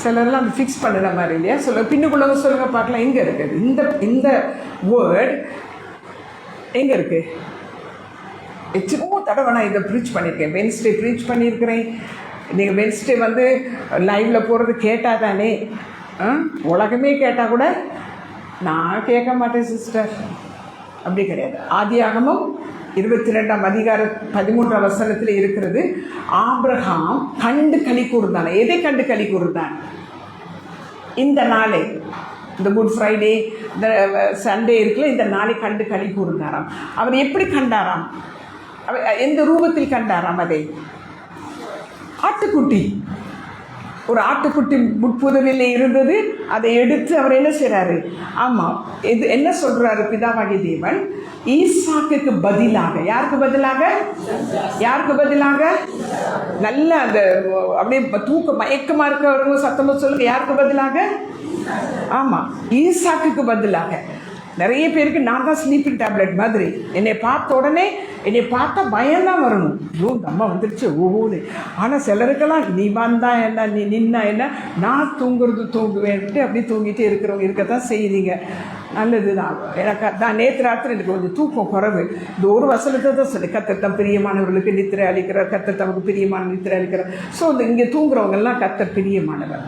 சிலர்லாம் அந்த ஃபிக்ஸ் பண்ணுற மாதிரி இல்லையா? பின்னுக்குள்ளவங்க சொல்லுங்கள் பார்க்கலாம், எங்கே இருக்குது இந்த வேர்ட்? எங்கே இருக்குது? எத்தனோ தடவை நான் இதை ப்ரீச் பண்ணியிருக்கேன். வென்ஸ்டே ப்ரீச் பண்ணியிருக்கிறேன். நீங்கள் வென்ஸ்டே வந்து லைவில் போகிறது கேட்டால் தானே, உலகமே கேட்டால் கூட நான் கேட்க மாட்டேன் சிஸ்டர், அப்படி கிடையாது. ஆதியாகமம் 22ஆம் அதிகாரம் 13ஆம் வசனத்தில் இருக்கிறது. ஆபிரகாம் கண்டு களி கூர்ந்தான். எதை கண்டு களி கூர்ந்தான்? இந்த நாளை, இந்த குட் ஃப்ரைடே, இந்த சண்டே இருக்குல்ல, இந்த நாளை கண்டு களி கூர்ந்தாராம். அவர் எப்படி கண்டாராம்? எந்த ரூபத்தில் கண்டாராம்? அதை ஆட்டுக்குட்டி, ஒரு ஆட்டுக்குட்டி முட்புதலில் இருந்தது. அதை எடுத்து அவர் என்ன செய்கிறாரு? ஆமாம், இது என்ன சொல்கிறாரு பிதாவாகிய தேவன்? ஈசாக்குக்கு பதிலாக, யாருக்கு பதிலாக? நல்ல அந்த அப்படியே மயக்கமாக இருக்கிறவங்க சத்தமாக சொல்லுங்க, யாருக்கு பதிலாக? ஆமாம், ஈசாக்குக்கு பதிலாக. நிறைய பேருக்கு நான் தான் ஸ்லீப்பிங் டேப்லெட் மாதிரி. என்னை பார்த்தா பயம்தான் வரணும். ஐயோ இந்த அம்மா வந்துடுச்சு ஓஹோன்னு. ஆனால் சிலருக்கெல்லாம் நீ வந்தா என்ன, நீ நின்னா என்ன, நான் தூங்குவேன்ட்டு அப்படி தூங்கிட்டே இருக்கிறவங்க இருக்கத்தான் செய்யுறீங்க. நல்லது தான். எனக்கு நான் நேற்று ராத்திரி எனக்கு கொஞ்சம் தூக்கம் குறைவு. இந்த ஒரு வசனத்தை தான் சொல்லி, கர்த்தர் தம் பிரியமானவர்களுக்கு நித்திரை அளிக்கிறார், கர்த்தர் தமக்கு பிரியமான நித்திரை அளிக்கிறார். ஸோ இங்கே தூங்குறவங்கெல்லாம் கர்த்தர் பிரியமானவர்.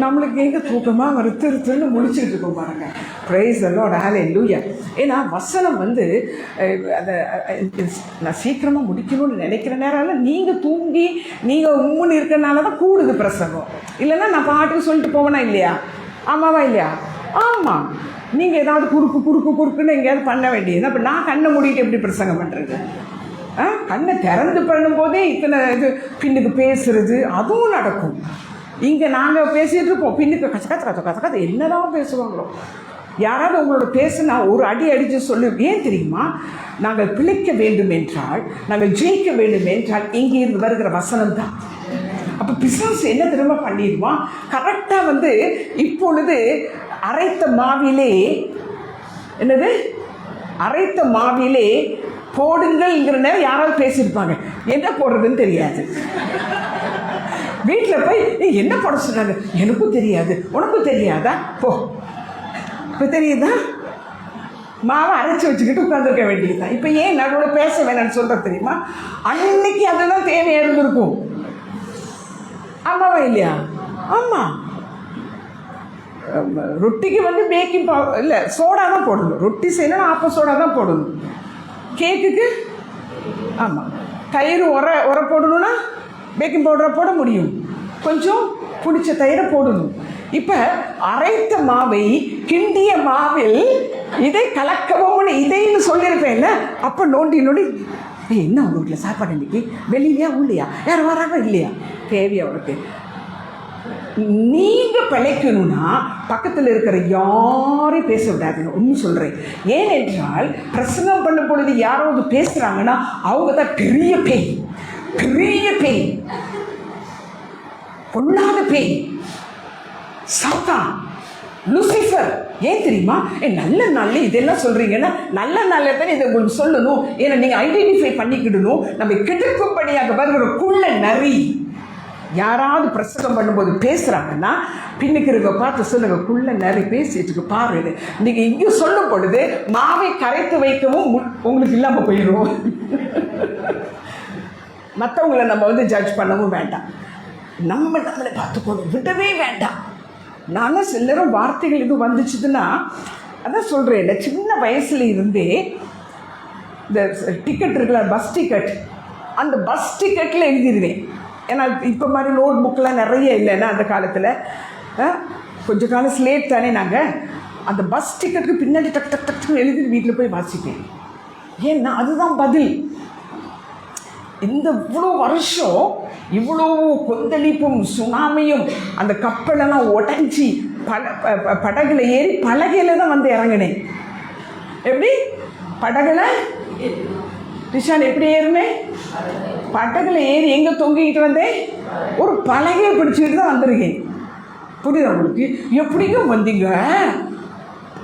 நம்மளுக்கு எங்கே தூக்கமாக வரும், திருத்துன்னு முடிச்சுட்டு இருக்கோம் பாருங்க. பிரைஸ் தி லார்ட், ஹல்லேலூயா. ஏன்னா வசனம் வந்து அதை நான் சீக்கிரமாக முடிக்கணும்னு நினைக்கிற நேரம் நீங்கள் தூங்கி நீங்கள் உம்முன்னு இருக்கிறனால தான் கூடுது பிரசங்கம். இல்லைன்னா நான் பாட்டுக்கு சொல்லிட்டு போவேனா இல்லையா? ஆமாவா இல்லையா? ஆமாம். நீங்கள் ஏதாவது குறுக்குன்னு எங்கேயாவது பண்ண வேண்டியது. அப்போ நான் கண்ணை மூடிட்டு எப்படி பிரசங்கம் பண்ணுறது? கண்ணை திறந்து பண்ணும்போதே இத்தனை இது பின்னுக்கு பேசுறது அதுவும் நடக்கும். இங்கே நாங்கள் பேசிகிட்டு இருப்போம், பின்னுக்கு கச்ச என்னதான் பேசுவாங்களோ. யாராவது உங்களோட பேசுனா ஒரு அடித்து சொல்லு. ஏன் தெரியுமா? நாங்கள் பிழைக்க வேண்டும் என்றால், நாங்கள் ஜெயிக்க வேண்டும் என்றால் இங்கே இருந்து வருகிற வசனம் தான். அப்போ பிசாசு என்ன திரும்ப பண்ணிடுவான்? கரெக்டாக வந்து இப்பொழுது அரைத்த மாவிலே போடுங்கள்ங்கிற நேரம் யாராவது பேசியிருப்பாங்க. என்ன போடுறதுன்னு தெரியாது. வீட்டில் போய் என்ன போட சொன்னாங்க, எனக்கும் தெரியாது, உனக்கும் தெரியாதா, போ. இப்போ தெரியுதா? மாவை அரைச்சி வச்சுக்கிட்டு உட்காந்துருக்க வேண்டியதுதான். இப்போ ஏன் நடுவில் பேச வேணாம்னு சொல்கிற தெரியுமா? அன்னைக்கு அதுதான் தேவையாக இருந்திருக்கும். ஆமாவா இல்லையா? ஆமாம். ரொட்டிக்கு வந்து பேக்கிங் பவுடர் இல்லை, சோடா தான் போடணும். ரொட்டி செய்யணும்னா ஆப்ப சோடா தான் போடணும். கேக்குக்கு ஆமாம், தயிர் உர போடணும்னா பேக்கிங் பவுடரை போட முடியும். கொஞ்சம் பிடிச்ச தயிரை போடணும். இப்போ அரைத்த மாவை கிண்டிய மாவில் இதை கலக்கவும் இதைன்னு சொல்லியிருப்பேன்ல. அப்போ நோண்டி என்ன உங்கள் வீட்டில் சாப்பாடு இன்னைக்கு வெளியிலையா உள்ளையா, யார் வராங்க இல்லையா, தேவையா அவருக்கு? நீங்கள் பிழைக்கணும்னா பக்கத்தில் இருக்கிற யாரையும் பேச விடாதீங்க. ஒன்றும் சொல்கிறேன். ஏனென்றால் பிரசங்கம் பண்ணும் பொழுது யாராவது பேசுகிறாங்கன்னா அவங்க தான் பெரிய பேய், பொல்லாத பேய், சாத்தான், லூசிஃபர். ஏன் தெரியுமா? நல்ல நாளில் இதெல்லாம் சொல்கிறீங்கன்னா நல்ல நாளில் தானே இதை உங்களுக்கு சொல்லணும். ஏன்னா நீங்கள் ஐடென்டிஃபை பண்ணிக்கிடணும். நம்ம கெடுக்கும்படியாக வருகிற குள்ள நரி. யாராவது பிரசங்கம் பண்ணும்போது பேசுகிறாங்கன்னா பின்னுக்கு இருக்க பார்த்து சொல்லுங்க, குள்ள நரி பேசிட்டு பாரு. நீங்கள் இங்கேயும் சொல்லும் பொழுது மாவை கரைத்து வைக்கவும் உங்களுக்கு இல்லாமல் போயிடும். மற்றவங்களை நம்ம வந்து ஜட்ஜ் பண்ணவும் வேண்டாம். நம்மளை பார்த்துக்கணும், விடவே வேண்டாம். நானும் சில நேரம் வார்த்தைகள் இது வந்துச்சுதுன்னா, அதான் சொல்கிறேன், சின்ன வயசுல இருந்தே இந்த டிக்கெட் இருக்குல்ல, பஸ் டிக்கெட், அந்த பஸ் டிக்கெட்டில் எழுதிடுவேன். ஏன்னா இப்போ மாதிரி நோட் புக்கெலாம் நிறைய இல்லைன்னா அந்த காலத்தில், கொஞ்ச காலம் ஸ்லேட் தானே நாங்கள், அந்த பஸ் டிக்கெட்டுக்கு பின்னாடி டக் டக் டக்குன்னு எழுதி வீட்டில் போய் வாசிப்பேன். ஏன்னா அதுதான் பதில். இந்த இவ்வளோ வருஷம் இவ்வளோ கொந்தளிப்பும் சுனாமியும் அந்த கப்பலெல்லாம் உடஞ்சி படகுல ஏறி பலகையில் தான் வந்து இறங்கினேன். எப்படி படகுல ரிஷான் எப்படி ஏறுனேன்? படகுல ஏறி எங்கே தொங்கிக்கிட்டு வந்தேன்? ஒரு பலகையை பிடிச்சிக்கிட்டு தான் வந்திருக்கேன். புரியுது உங்களுக்கு? எப்படியும் வந்தீங்க,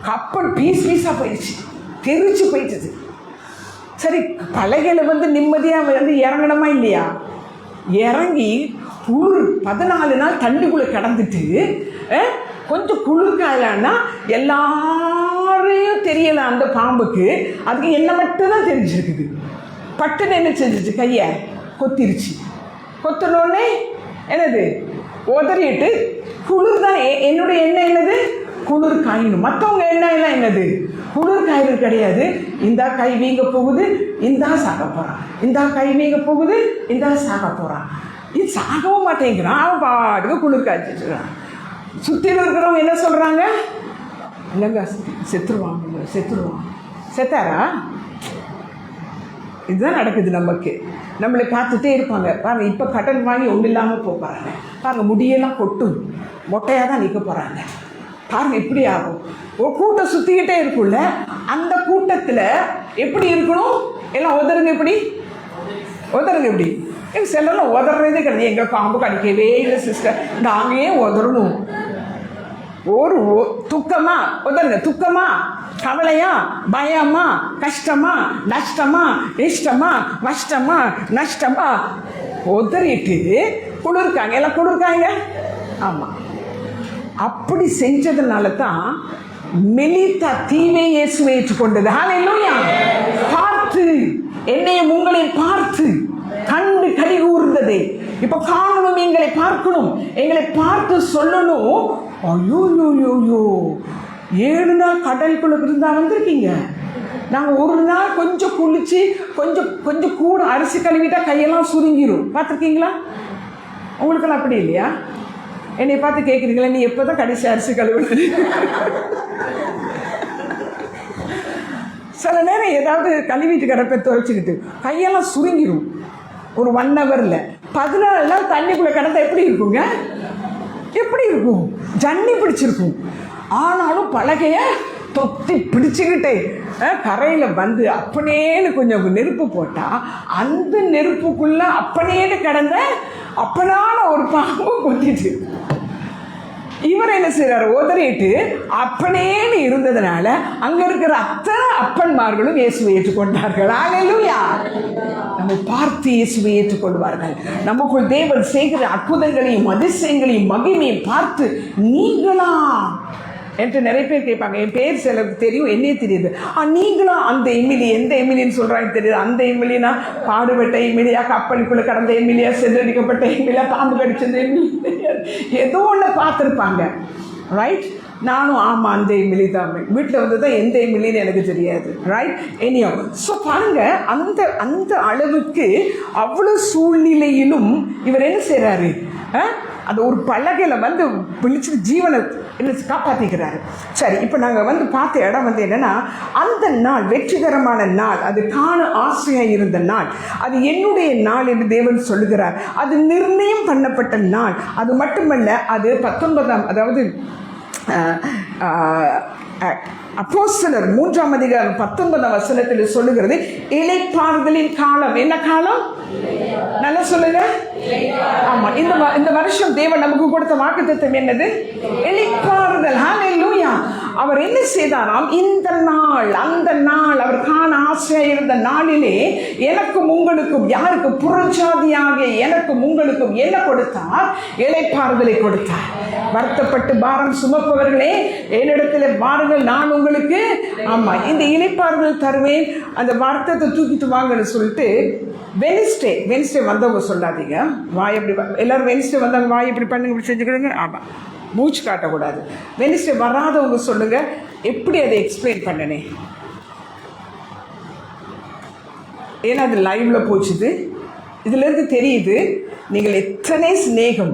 கப்பல் பீஸ் பீஸாக போயிடுச்சு, தெரிச்சு போயிடுச்சு. சரி, பலகையில் வந்து நிம்மதியாக வந்து இறங்கணுமா இல்லையா? இறங்கி குளிர் 14 நாள் தண்ணிக்குள்ளே கிடந்துட்டு கொஞ்சம் குளிர்காயலான்னா எல்லாரையும் தெரியலை அந்த பாம்புக்கு, அதுக்கு என்ன மட்டும்தான் தெரிஞ்சிருக்குது. பட்டுன்னு என்ன செஞ்சிச்சு? கையை கொத்திருச்சு. கொத்தினோடனே என்னது உதறிட்டு, குளிர் தான் என்னுடைய எண்ணெய் என்னது? குளிர் காயணும். மற்றவங்க எண்ணெய் எல்லாம் என்னது? குளிர் காய்கள் கிடையாது. இந்த கை வீங்க போகுது, இந்தா சாக போகிறான், இந்த கை வீங்க போகுது, இந்தா சாக போகிறான். இது சாகவும் மாட்டேங்கிறான், அவன் பாட்டுக்கு குளிர் காய்ச்சிட்டுருக்கான். சுற்றில இருக்கிறவங்க என்ன சொல்கிறாங்க? இல்லைங்க செத்துருவாங்க, செத்துருவாங்க. செத்தாரா? இதுதான் நடக்குது நமக்கு. நம்மளை பார்த்துட்டே இருப்பாங்க. பாருங்கள், இப்போ கடன் வாங்கி ஒன்றும் இல்லாமல் போகிறாங்க. பாருங்கள், முடியெல்லாம் கொட்டும், மொட்டையாக தான் நிற்க போகிறாங்க. பாருங்கள் இப்படி ஆகும். ஒரு கூட்டம் சுற்றிக்கிட்டே இருக்குல்ல, அந்த கூட்டத்தில் எப்படி இருக்கணும்? எல்லாம் உதருங்க, எப்படி உதருங்க? எப்படி எங்கள் செல்லெல்லாம் உதறதே கிடையாது. எங்கள் பாம்பு கடிக்கவே இல்லை சிஸ்டர், நாங்கள் ஏன் உதறணும்? ஒரு துக்கமா உதருங்க, துக்கமா, கவலையா, பயமா, கஷ்டமா, நஷ்டமா, இஷ்டமா, கஷ்டமா, நஷ்டமா, உதறிட்டு குளிர்காங்க. எல்லாம் குளிர்காங்க. ஆமாம், அப்படி செஞ்சதுனால தான் மெலித்தா தீவை இயேசுவை ஏற்றுக்கொண்டது. ஹல்லேலூயா! பார்த்து என்னையும் உங்களை பார்த்து கண்டு கலி கூர்ந்தது. இப்போ காணணும், எங்களை பார்க்கணும், எங்களை பார்த்து சொல்லணும், ஐயோ யோ யோ யோ 7 நாள் கடலுக்குள்ள இருந்தா வந்திருக்கீங்க. நாங்கள் ஒரு நாள் கொஞ்சம் குளிச்சு கொஞ்சம் கூட அரிசி கழுவிட்டா கையெல்லாம் சுருங்கிடும். பார்த்துருக்கீங்களா? உங்களுக்கெல்லாம் அப்படி இல்லையா? என்னை பார்த்து கேட்குறீங்களா, நீ எப்போ தான் கடைசி அரிசி கழுவுது? சில நேரம் ஏதாவது கழுவிட்டு கிடப்ப துவைச்சிக்கிட்டு கையெல்லாம் சுருங்கிடும். ஒரு 1 ஹவரில் 14 நாள் தண்ணிக்குள்ளே கிடந்தா எப்படி இருக்குங்க? எப்படி இருக்கும்? ஜன்னி பிடிச்சிருக்கும். ஆனாலும் பலகையை தொத்தி பிடிச்சிக்கிட்டே கரையில் வந்து அப்பனேன்னு கொஞ்சம் நெருப்பு போட்டால் அந்த நெருப்புக்குள்ளே அப்பனேன்னு கிடந்த அப்பனான ஒரு பாம்பு கொத்திட்டு இவர் என்ன செய்கிறார்? உதறிட்டு அப்பனேன்னு இருந்ததுனால அங்கே இருக்கிற அத்தனை அப்பன்மார்களும் இயேசுவை ஏற்றுக்கொண்டார்கள். ஹல்லேலூயா! நம்ம பார்த்து இயேசுவை ஏற்றுக்கொள்வார்கள். நமக்குள் தேவன் செய்கிற அற்புதங்களையும் அதிசயங்களையும் மகிமையும் பார்த்து நீங்களா என்று நிறைய பேர் கேட்பாங்க. என் பேர் சிலருக்கு தெரியும், என்னே தெரியுது. நீங்களும் அந்த எமிலி, எந்த எமிலின்னு சொல்கிறாங்க தெரியுது? அந்த எமிலினா பாடுபட்ட எமிலியா, கப்பலுக்குள்ளே கடந்த எமிலியா, சென்றடிக்கப்பட்ட எமிலியா, பாம்பு கடிச்சது எமிலி தெரியாது, ஏதோ ஒன்று பார்த்துருப்பாங்க. ரைட்? நானும் ஆமாம் அந்த எமிலி தான். வீட்டில் வந்து தான் எந்த எமிலின்னு எனக்கு தெரியாது. ரைட்? எனியோ. ஸோ பாருங்கள், அந்த அளவுக்கு அவ்வளோ சூழ்நிலையிலும் இவர் என்ன செய்கிறாரு? அந்த ஒரு பலகையில் வந்து பிடிச்சி ஜீவனை காப்பாற்றிக்கிறாரு. சரி, இப்போ நாங்கள் வந்து பார்த்த இடம் வந்து என்னென்னா, அந்த நாள் வெற்றிகரமான நாள், அது காண ஆசையாக இருந்த நாள், அது என்னுடைய நாள் என்று தேவன் சொல்லுகிறார். அது நிர்ணயம் பண்ணப்பட்ட நாள். அது மட்டுமல்ல, அது 19ஆம், அதாவது அப்போஸ்தலர் 3ஆம் அதிகாரம் 19ஆம் வசனத்தில் சொல்லுகிறது, இளைப்பாறுதலின் காலம். என்ன காலம்? நல்லா சொல்லுங்க. ஆமா, இந்த வருஷம் தேவன் நமக்கு கொடுத்த வாக்குத்தத்தம் என்னது? இளைப்பாறுதல். ஹல்லேலூயா! அவர் என்ன செய்தாராம்? இந்த நாள், அந்த நாள், அவர் காண ஆசையாக இருந்த நாளிலே எனக்கும் உங்களுக்கும், யாருக்கு? புறஜாதியாகிய எனக்கும் உங்களுக்கும் என்ன கொடுத்தார்? இளைப்பாறுதலை கொடுத்தார். வருத்தப்பட்டு பாரம் சுமப்பவர்களே என்னிடத்தில் வாருங்கள், நான் உங்களுக்கு இந்த இளைப்பாறுதல் தருவேன். அந்த வருத்தத்தை தூக்கிட்டு வாங்கன்னு சொல்லிட்டு வென்ஸ்டே வந்தவங்க சொல்லாதீங்க, வாய் எப்படி எல்லாரும் வென்ஸ்டே வந்தவங்க வாய் எப்படி பண்ணுங்க, இப்படி செஞ்சுக்கிடுங்க. ஆமாம், மூச்சு காட்டக்கூடாது. வெனிஸ்டே வராதவங்க சொல்லுங்கள், எப்படி அதை எக்ஸ்பிளைன் பண்ணனே? ஏன்னா அது லைவில் போச்சுது. இதுலேருந்து தெரியுது நீங்கள் எத்தனை சிநேகம்,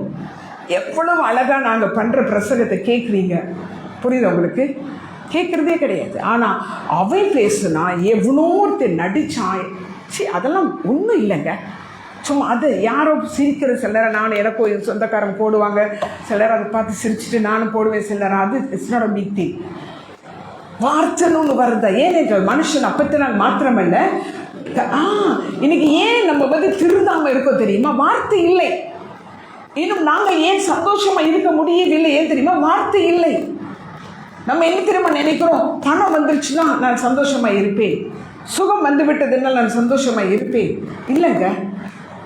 எவ்வளவு அழகாக நாங்கள் பண்ணுற பிரசங்கத்தை கேட்குறீங்க. புரியுது உங்களுக்கு? கேட்குறதே கிடையாது. ஆனால் அவன் பேசுனா எவ்வளோ ஒருத்தர் நடிச்சான். அதெல்லாம் ஒன்றும் இல்லைங்க. சும்மா அது யாரோ சிரிக்கிற சில நேரம் நான் எனக்கும் என் சொந்தக்காரன் போடுவாங்க, சில நேரம் அதை பார்த்து சிரிச்சுட்டு நானும் போடுவேன் சில நேரம். அது it's not a big thing. வார்த்தைன்னு ஒன்று வருதா? ஏன் மனுஷன் அப்பத்தி நாள் மாத்திரமல்ல, இன்னைக்கு ஏன் நம்ம திருந்தாமல் இருக்கோம் தெரியுமா? வார்த்தை இல்லை. இன்னும் நாங்கள் ஏன் சந்தோஷமா இருக்க முடியவில்லை? ஏன் தெரியுமா? வார்த்தை இல்லை. நம்ம என்ன தெரியுமா நினைக்கிறோம்? பணம் வந்துருச்சுன்னா நான் சந்தோஷமா இருப்பேன், சுகம் வந்து விட்டதுன்னா நான் சந்தோஷமா இருப்பேன். இல்லைங்க,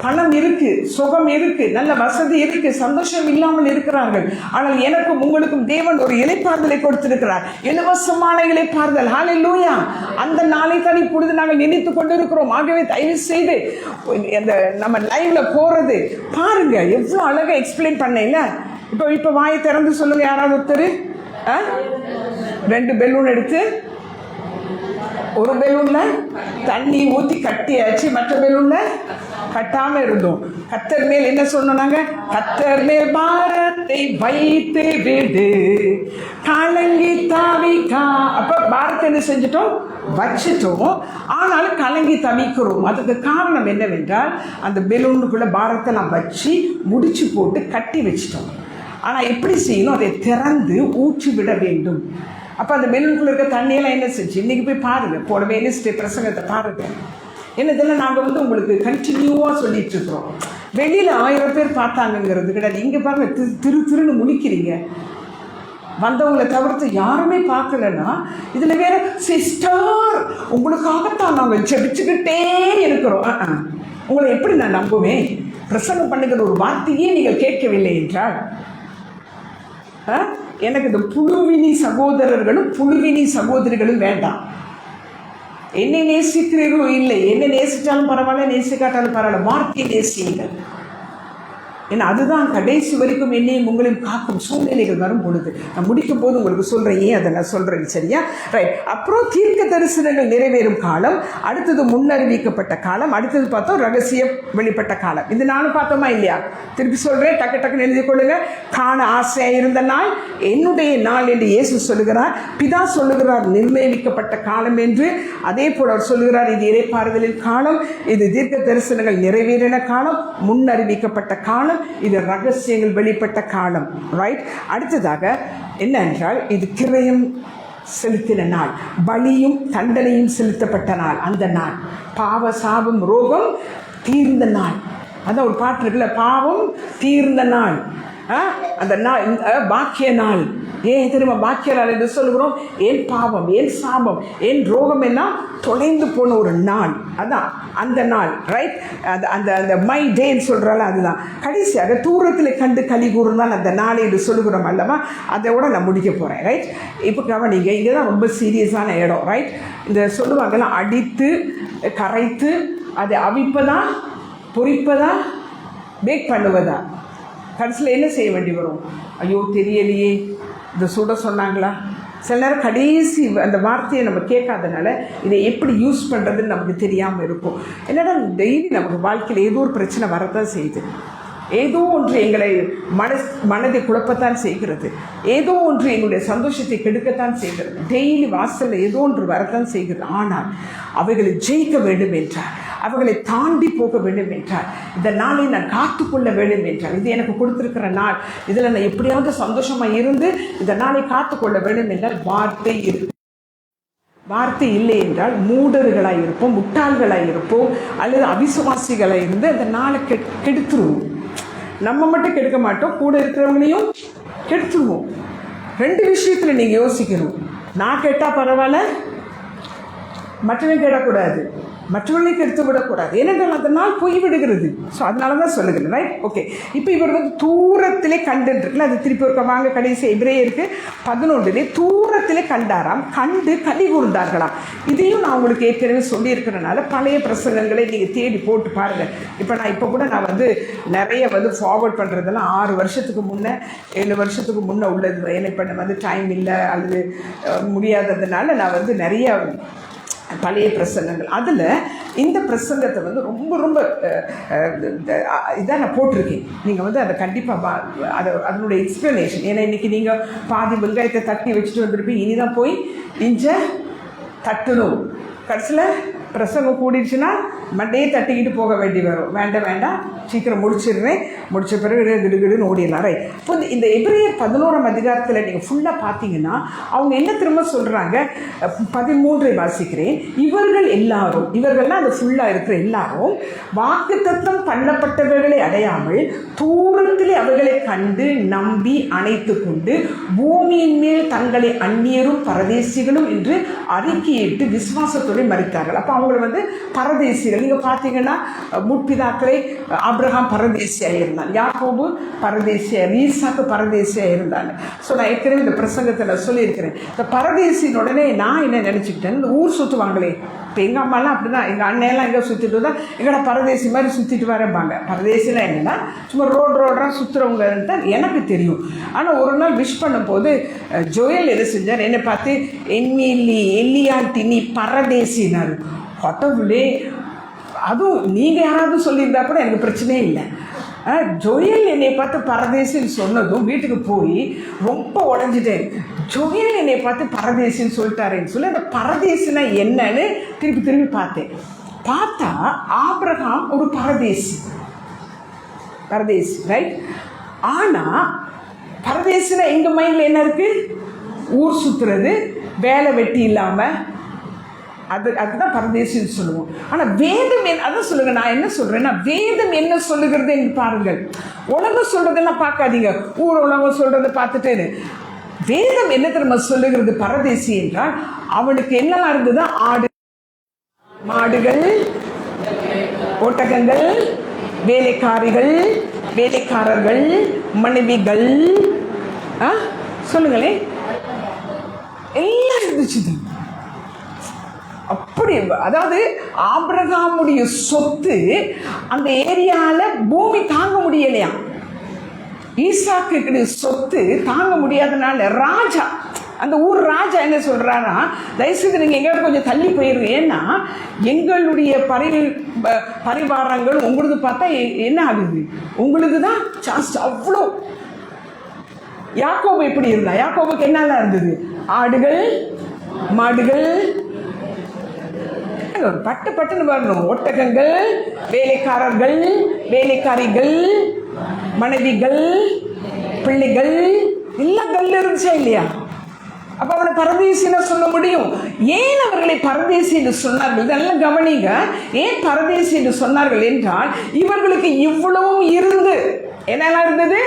பணம் இருக்கு, சுகம் இருக்கு, நல்ல வசதி இருக்கு, சந்தோஷம் இல்லாமல் இருக்கிறார்கள். ஆனால் எனக்கும் உங்களுக்கும் தேவன் ஒரு இளைப்பாறுதலை கொடுத்திருக்கிறார், இலவசமான இளைப்பாறுதல். ஹல்லேலூயா! அந்த நாளை தான் இப்பொழுது நாங்கள் நினைத்து கொண்டு இருக்கிறோம். ஆகவே தயவு செய்து அந்த நம்ம லைவ்ல போறது பாருங்க, எவ்வளோ அழகா எக்ஸ்பிளைன் பண்ணல. இப்போ வாயை திறந்து சொல்லுங்க யாராவது ஒருத்தர். 2 பெலூன் எடுத்து, ஒரு பெலூன்ல தண்ணி ஊற்றி கட்டியாச்சு, மற்ற பெலூன்ல கட்டாம இருந்தோம். கர்த்தர் மேல் என்ன சொன்னாங்க? கர்த்தர் மேல் பாரத்தை வைத்து விடு, கலங்கி தவிக்கா. அப்ப பாரத்தை என்ன செஞ்சிட்டோம்? வச்சிட்டோம். ஆனாலும் கலங்கி தவிக்கிறோம். அதுக்கு காரணம் என்னவென்றால், அந்த பெலூனுக்குள்ள பாரத்தை நான் வச்சு முடிச்சு போட்டு கட்டி வச்சிட்டோம். ஆனால் எப்படி செய்யணும்? அதை திறந்து ஊற்றி விட வேண்டும். அப்போ அந்த பெலூனுக்குள்ள இருக்க தண்ணியெல்லாம் என்ன செஞ்சு இன்னைக்கு போய் பாருங்க, போடவே என்ன பிரசங்கத்தை பாருங்க. என்ன இதெல்லாம் நாங்கள் உங்களுக்கு கண்டினியூவாக சொல்லிட்டு இருக்கிறோம். வெளியில் 1000 பேர் பார்த்தாங்கங்கிறது கிடையாது. இங்கே பாருங்க, திருன்னு முழிக்கிறீங்க. வந்தவங்களை தவிர்த்து யாருமே பார்க்கலன்னா இதில் வேற சிஸ்டர் உங்களுக்காகத்தான் நாங்கள் ஜெபிச்சுக்கிட்டே இருக்கிறோம். உங்களை எப்படி நான் நம்புவேன்? பிரசங்கம் பண்ணுகிற ஒரு வார்த்தையே நீங்கள் கேட்கவில்லை என்றால் எனக்கு இந்த புழுவினி சகோதரர்களும் புழுவினி சகோதரிகளும் வேண்டாம். என்னை நேசிக்கிறீர்களோ இல்லை, என்னை நேசித்தாலும் பரவாயில்ல, நேசிக்காட்டாலும் பரவாயில்ல, வார்த்தையை நேசியுங்கள். ஏன்னா அதுதான் கடைசி வரைக்கும் என்னையும் உங்களையும் காக்கும் சூழ்நிலைகள் வரும் பொழுது. நான் முடிக்கும் போது உங்களுக்கு சொல்கிறேன், ஏன் அதை நான் சொல்கிறேன், சரியா? ரைட். அப்புறம் தீர்க்க தரிசனங்கள் நிறைவேறும் காலம், அடுத்தது முன்னறிவிக்கப்பட்ட காலம், அடுத்தது பார்த்தோம் ரகசியம் வெளிப்பட்ட காலம். இந்த நானும் பார்த்தோமா இல்லையா? திருப்பி சொல்கிறேன், டக்கு டக்குன்னு எழுதி கொள்ளுங்க. காண ஆசையாக இருந்த நாள் என்னுடைய நாள் என்று இயேசு சொல்லுகிறார். பிதா சொல்லுகிறார் நிர்ணயிக்கப்பட்ட காலம் என்று. அதே போல் அவர் சொல்லுகிறார், இது இறைப்பாறுதலின் காலம், இது தீர்க்க தரிசனங்கள் நிறைவேறின காலம், முன்னறிவிக்கப்பட்ட காலம், இது ரகசியங்கள் வெளிப்பட்ட காலம். ரைட். அடுத்ததாக என்னென்றால், இது கிரயம் செலுத்தின நாள், பலியும் தண்டனையும் செலுத்தப்பட்ட நாள். அந்த நாள் பாவ சாபம் ரோகம் தீர்ந்த நாள். அதான் ஒரு பாட்டு இருக்குல்ல, பாவம் தீர்ந்த நாள். அந்த நாள் பாக்கிய நாள். ஏன் தெரியுமா பாக்கிய நாள் என்று சொல்கிறோம்? ஏன் பாவம், ஏன் சாபம், ஏன் ரோகம் எல்லாம் தொலைந்து போன ஒரு நாள். அதான் அந்த நாள். ரைட். அந்த அந்த மை டேன்னு சொல்கிறால, அதுதான். கடைசியாக தூரத்தில் கண்டு களி கூறுனால் அந்த நாளை என்று சொல்லுகிறோம் அல்லவா? அதோட நான் முடிக்க போகிறேன். ரைட். இப்போ கவனிங்க, இங்கே தான் ரொம்ப சீரியஸான இடம். ரைட். இந்த சொல்லுவாங்கலாம், அடித்து கரைத்து அதை அவிப்பதா, பொரிப்பதா, பேக் பண்ணுவதா? கடைசியில் என்ன செய்ய வேண்டி வரும்? ஐயோ தெரியலையே, இந்த சுட சொன்னாங்களா? சில நேரம் கடைசி அந்த வார்த்தையை நம்ம கேட்காதனால இதை எப்படி யூஸ் பண்ணுறதுன்னு நமக்கு தெரியாமல் இருக்கும். என்னடா டெய்லி நமக்கு வாழ்க்கையில் ஏதோ ஒரு பிரச்சனை வரத்தான் செய்யுது, ஏதோ ஒன்று எங்களை மனதை குழப்பத்தான் செய்கிறது, ஏதோ ஒன்று எங்களுடைய சந்தோஷத்தை கெடுக்கத்தான் செய்கிறது. டெய்லி வாசலில் ஏதோ ஒன்று வரத்தான் செய்கிறது. ஆனால் அவைகளை ஜெயிக்க வேண்டும் என்றார், அவர்களை தாண்டி போக வேண்டும் என்றார், இந்த நாளை நான் காத்துக்கொள்ள வேண்டும் என்றார். இது எனக்கு கொடுத்திருக்கிற நாள், இதில் நான் எப்படியாவது சந்தோஷமாக இருந்து இந்த நாளை காத்துக்கொள்ள வேண்டும் என்றால் வார்த்தை இருக்கு. வார்த்தை இல்லை என்றால் மூடர்களாக இருப்போம், முட்டாள்களாக இருப்போம், அல்லது அவிசுவாசிகளாக இருந்து அந்த நாளை கெடுத்துருவோம். நம்ம மட்டும் கெடுக்க மாட்டோம், கூட இருக்கிறவங்களையும் கெடுத்துருவோம். 2 விஷயத்தில் நீங்கள் யோசிக்கணும். நான் கேட்டால் பரவாயில்ல, மற்றவன் கேட்டக்கூடாது. மற்றவர்களுக்கு எடுத்து விடக்கூடாது, ஏனென்றால் அதனால் போய்விடுகிறது. ஸோ அதனால தான் சொல்லுகிறேன், ரைட்? ஓகே. இப்போ இவர் வந்து தூரத்திலே கண்டுருக்குல்ல, அது திருப்பி ஒரு வாங்க கடைசி எபிரேயருக்கு 11 தூரத்திலே கண்டாராம், கண்டு களி கூர்ந்தார்களாம். இதையும் நான் உங்களுக்கு ஏற்கனவே சொல்லியிருக்கிறனால பழைய பிரசங்கங்களை நீங்கள் தேடி போட்டு பாருங்கள். இப்போ கூட நான் வந்து நிறைய வந்து ஃபார்வர்ட் பண்ணுறதெல்லாம் 6 வருஷத்துக்கு முன்னே 7 வருஷத்துக்கு முன்னே உள்ளது. ஏன்னா இப்போ வந்து டைம் இல்லை அல்லது முடியாததுனால நான் வந்து நிறைய பழைய பிரசங்கங்கள், அதில் இந்த பிரசங்கத்தை வந்து ரொம்ப ரொம்ப இதாக நான் போட்டிருக்கேன். நீங்கள் வந்து அதை கண்டிப்பாக அதனுடைய எக்ஸ்ப்ளனேஷன், ஏன்னா இன்றைக்கி நீங்கள் பாதி வெங்காயத்தை தட்டி வச்சுட்டு வந்துருப்பீங்க, இனிதான் போய் இஞ்ச தட்டணும். கடைசியில் பிரசங்கம் கூடிடுச்சுன்னா மண்டையே தட்டிக்கிட்டு போக வேண்டி வரும். வேண்டாம் சீக்கிரம் முடிச்சிடுறேன், முடித்த பிறகு கிடுகிடுன்னு ஓடிடலாம். ரைட்? இப்போ இந்த எபிரேயர் 11ஆம் அதிகாரத்தில் நீங்கள் ஃபுல்லாக பார்த்தீங்கன்னா அவங்க என்ன திரும்ப சொல்கிறாங்க, 13 வாசிக்கிறேன். இவர்கள் எல்லாரும், இவர்கள்லாம் அந்த ஃபுல்லாக இருக்கிற எல்லாரும் வாக்குத்தத்தம் பண்ணப்பட்டவர்களை அடையாமல் தூரத்திலே அவர்களை கண்டு நம்பி அணைத்து கொண்டு பூமியின் மேல் தங்களை அந்நியரும் பரதேசிகளும் என்று அறிக்கையிட்டு விசுவாசத்தோடு மறித்தார்கள். அப்போ அவங்கள வந்து பரதேசிகள். நீங்கள் பார்த்தீங்கன்னா முற்பிதாக்களை ஆபிரகாம் பரதேசியாக இருந்தான், யாக்கோபு பரதேசியாக, ஈசாக்கு பரதேசியாக இருந்தாங்க. ஸோ நான் ஏற்கனவே இந்த பிரசங்கத்தை நான் சொல்லியிருக்கிறேன். இந்த பரதேசின் உடனே நான் என்ன நினச்சிக்கிட்டேன், இந்த ஊர் சுற்றுவாங்களே, இப்போ எங்கள் அம்மாலாம் அப்படி தான், எங்கள் அண்ணெல்லாம் எங்கே சுற்றிட்டு தான் எங்கடா பரதேசி மாதிரி சுற்றிட்டு வரப்பாங்க. பரதேசிலாம் என்னென்னா சும்மா ரோடாக சுற்றுறவங்கன்னு தான் எனக்கு தெரியும். ஆனால் ஒரு நாள் விஷ் பண்ணும்போது ஜோயல் என்ன செஞ்சார், என்னை பார்த்து எல்லியாண்டி நீ பரதேசினார். கடவுளே, அதுவும் நீங்கள் யாராவது சொல்லியிருந்தா கூட எனக்கு பிரச்சனையே இல்லை. ஜோயல் என்னை பார்த்து பரதேசின்னு சொன்னதும் வீட்டுக்கு போய் ரொம்ப உடஞ்சிட்டேன். ஜோயல் என்னை பார்த்து பரதேசின்னு சொல்லிட்டாருன்னு சொல்லி அந்த பரதேசினா என்னன்னு திருப்பி பார்த்தா ஆபிரகாம் ஒரு பரதேசி, ரைட்? ஆனால் பரதேசினா எங்கள் மைண்டில் என்ன இருக்குது, ஊர் சுற்றுறது, வேலை வெட்டி இல்லாமல், அதுதான் பரதேசின்னு சொல்லுவோம். ஆனால் வேதம் அதான் சொல்லுங்க, நான் என்ன சொல்கிறேன்னா வேதம் என்ன சொல்லுகிறது என்று பாருங்கள். உலகம் சொல்கிறதெல்லாம் பார்க்காதீங்க, ஊர் உலகம் சொல்கிறத பார்த்துட்டேன்னு. வேதம் என்ன தெரியுமா சொல்லுகிறது, பரதேசி என்றால் அவனுக்கு என்னெல்லாம் இருந்தது, ஆடு மாடுகள், ஒட்டகங்கள், வேலைக்காரிகள், வேலைக்காரர்கள், மனைவிகள், சொல்லுங்களேன், எல்லாம் இருந்துச்சு. அப்படி, அதாவது ஆபிரகாமுடைய சொத்து அந்த ஏரியாவில் பூமி தாங்க முடியலையா, ஈசாக்கு சொத்து தாங்க முடியாதனால ராஜா, அந்த ஊர் ராஜா என்ன சொல்கிறாரா, தயவுசெய்து நீங்கள் எங்கேயாவது கொஞ்சம் தள்ளி போயிடுங்க, ஏன்னா எங்களுடைய பரிவாரங்கள் உங்களுக்கு பார்த்தா என்ன ஆகுது, உங்களுக்கு தான் சான்ஸ். அவ்வளோ யாக்கோபு எப்படி இருந்தா, யாக்கோபுக்கு என்னெல்லாம் இருந்தது, ஆடுகள், மாடுகள், பட்டுன்னு வரணும், ஒட்டகங்கள், வேலைக்காரர்கள், வேலைக்காரிகள், மனைவிகள், பிள்ளைகள், எல்லாம் கல் இருந்துச்சா இல்லையா? அப்போ அவனை பரதேசின்னு சொல்ல முடியும். ஏன் அவர்களை பரதேசி என்று சொன்னார்கள், இதெல்லாம் கவனிங்க. ஏன் பரதேசி என்று சொன்னார்கள் என்றால் இவர்களுக்கு இவ்வளவும் இருந்து என்னெல்லாம் இருந்தது,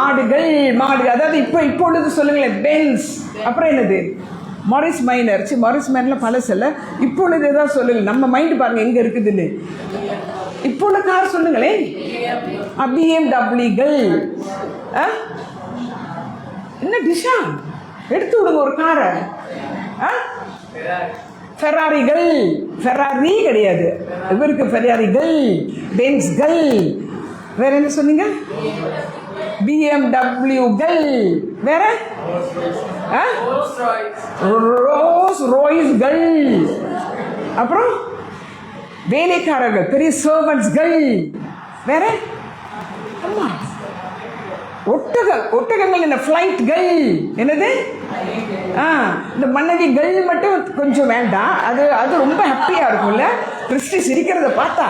ஆடுகள், மாடுகள், அதாவது இப்பொழுது சொல்லுங்களேன் பென்ஸ், அப்புறம் என்னது மாரிஸ் மைனர், மாரிஸ் மைனரில் பல செல்ல, இப்பொழுது எதாவது சொல்லுங்கள், நம்ம மைண்டு பாருங்கள் எங்கே இருக்குதுன்னு. இப்போ உள்ள கார் சொல்லுங்களேன், பிஎம்டபிள்யூகள், என்ன டிஷா எடுத்து விடுங்க ஒரு காரை. ஃபெராரிகள், ஃபெராரி கிடையாது இவருக்கு, ஃபெராரிகள், பென்ஸ்கள், வேற என்ன சொன்னீங்க, பிஎம்டபிள்யூகள், வேற ரோல்ஸ் ராய்ஸ்கள், அப்புறம் வேலைக்காரர்கள், பெரிய சர்வன்ட்ஸ்கள், வேற ஒட்டகங்கள், என்ன ஃப்ளைட்கள், என்னது, இந்த மனைவிகள் மட்டும் கொஞ்சம் வேண்டாம், அது ரொம்ப ஹாப்பியாக இருக்கும்ல, கிறிஸ்டி சிரிக்கிறத பார்த்தா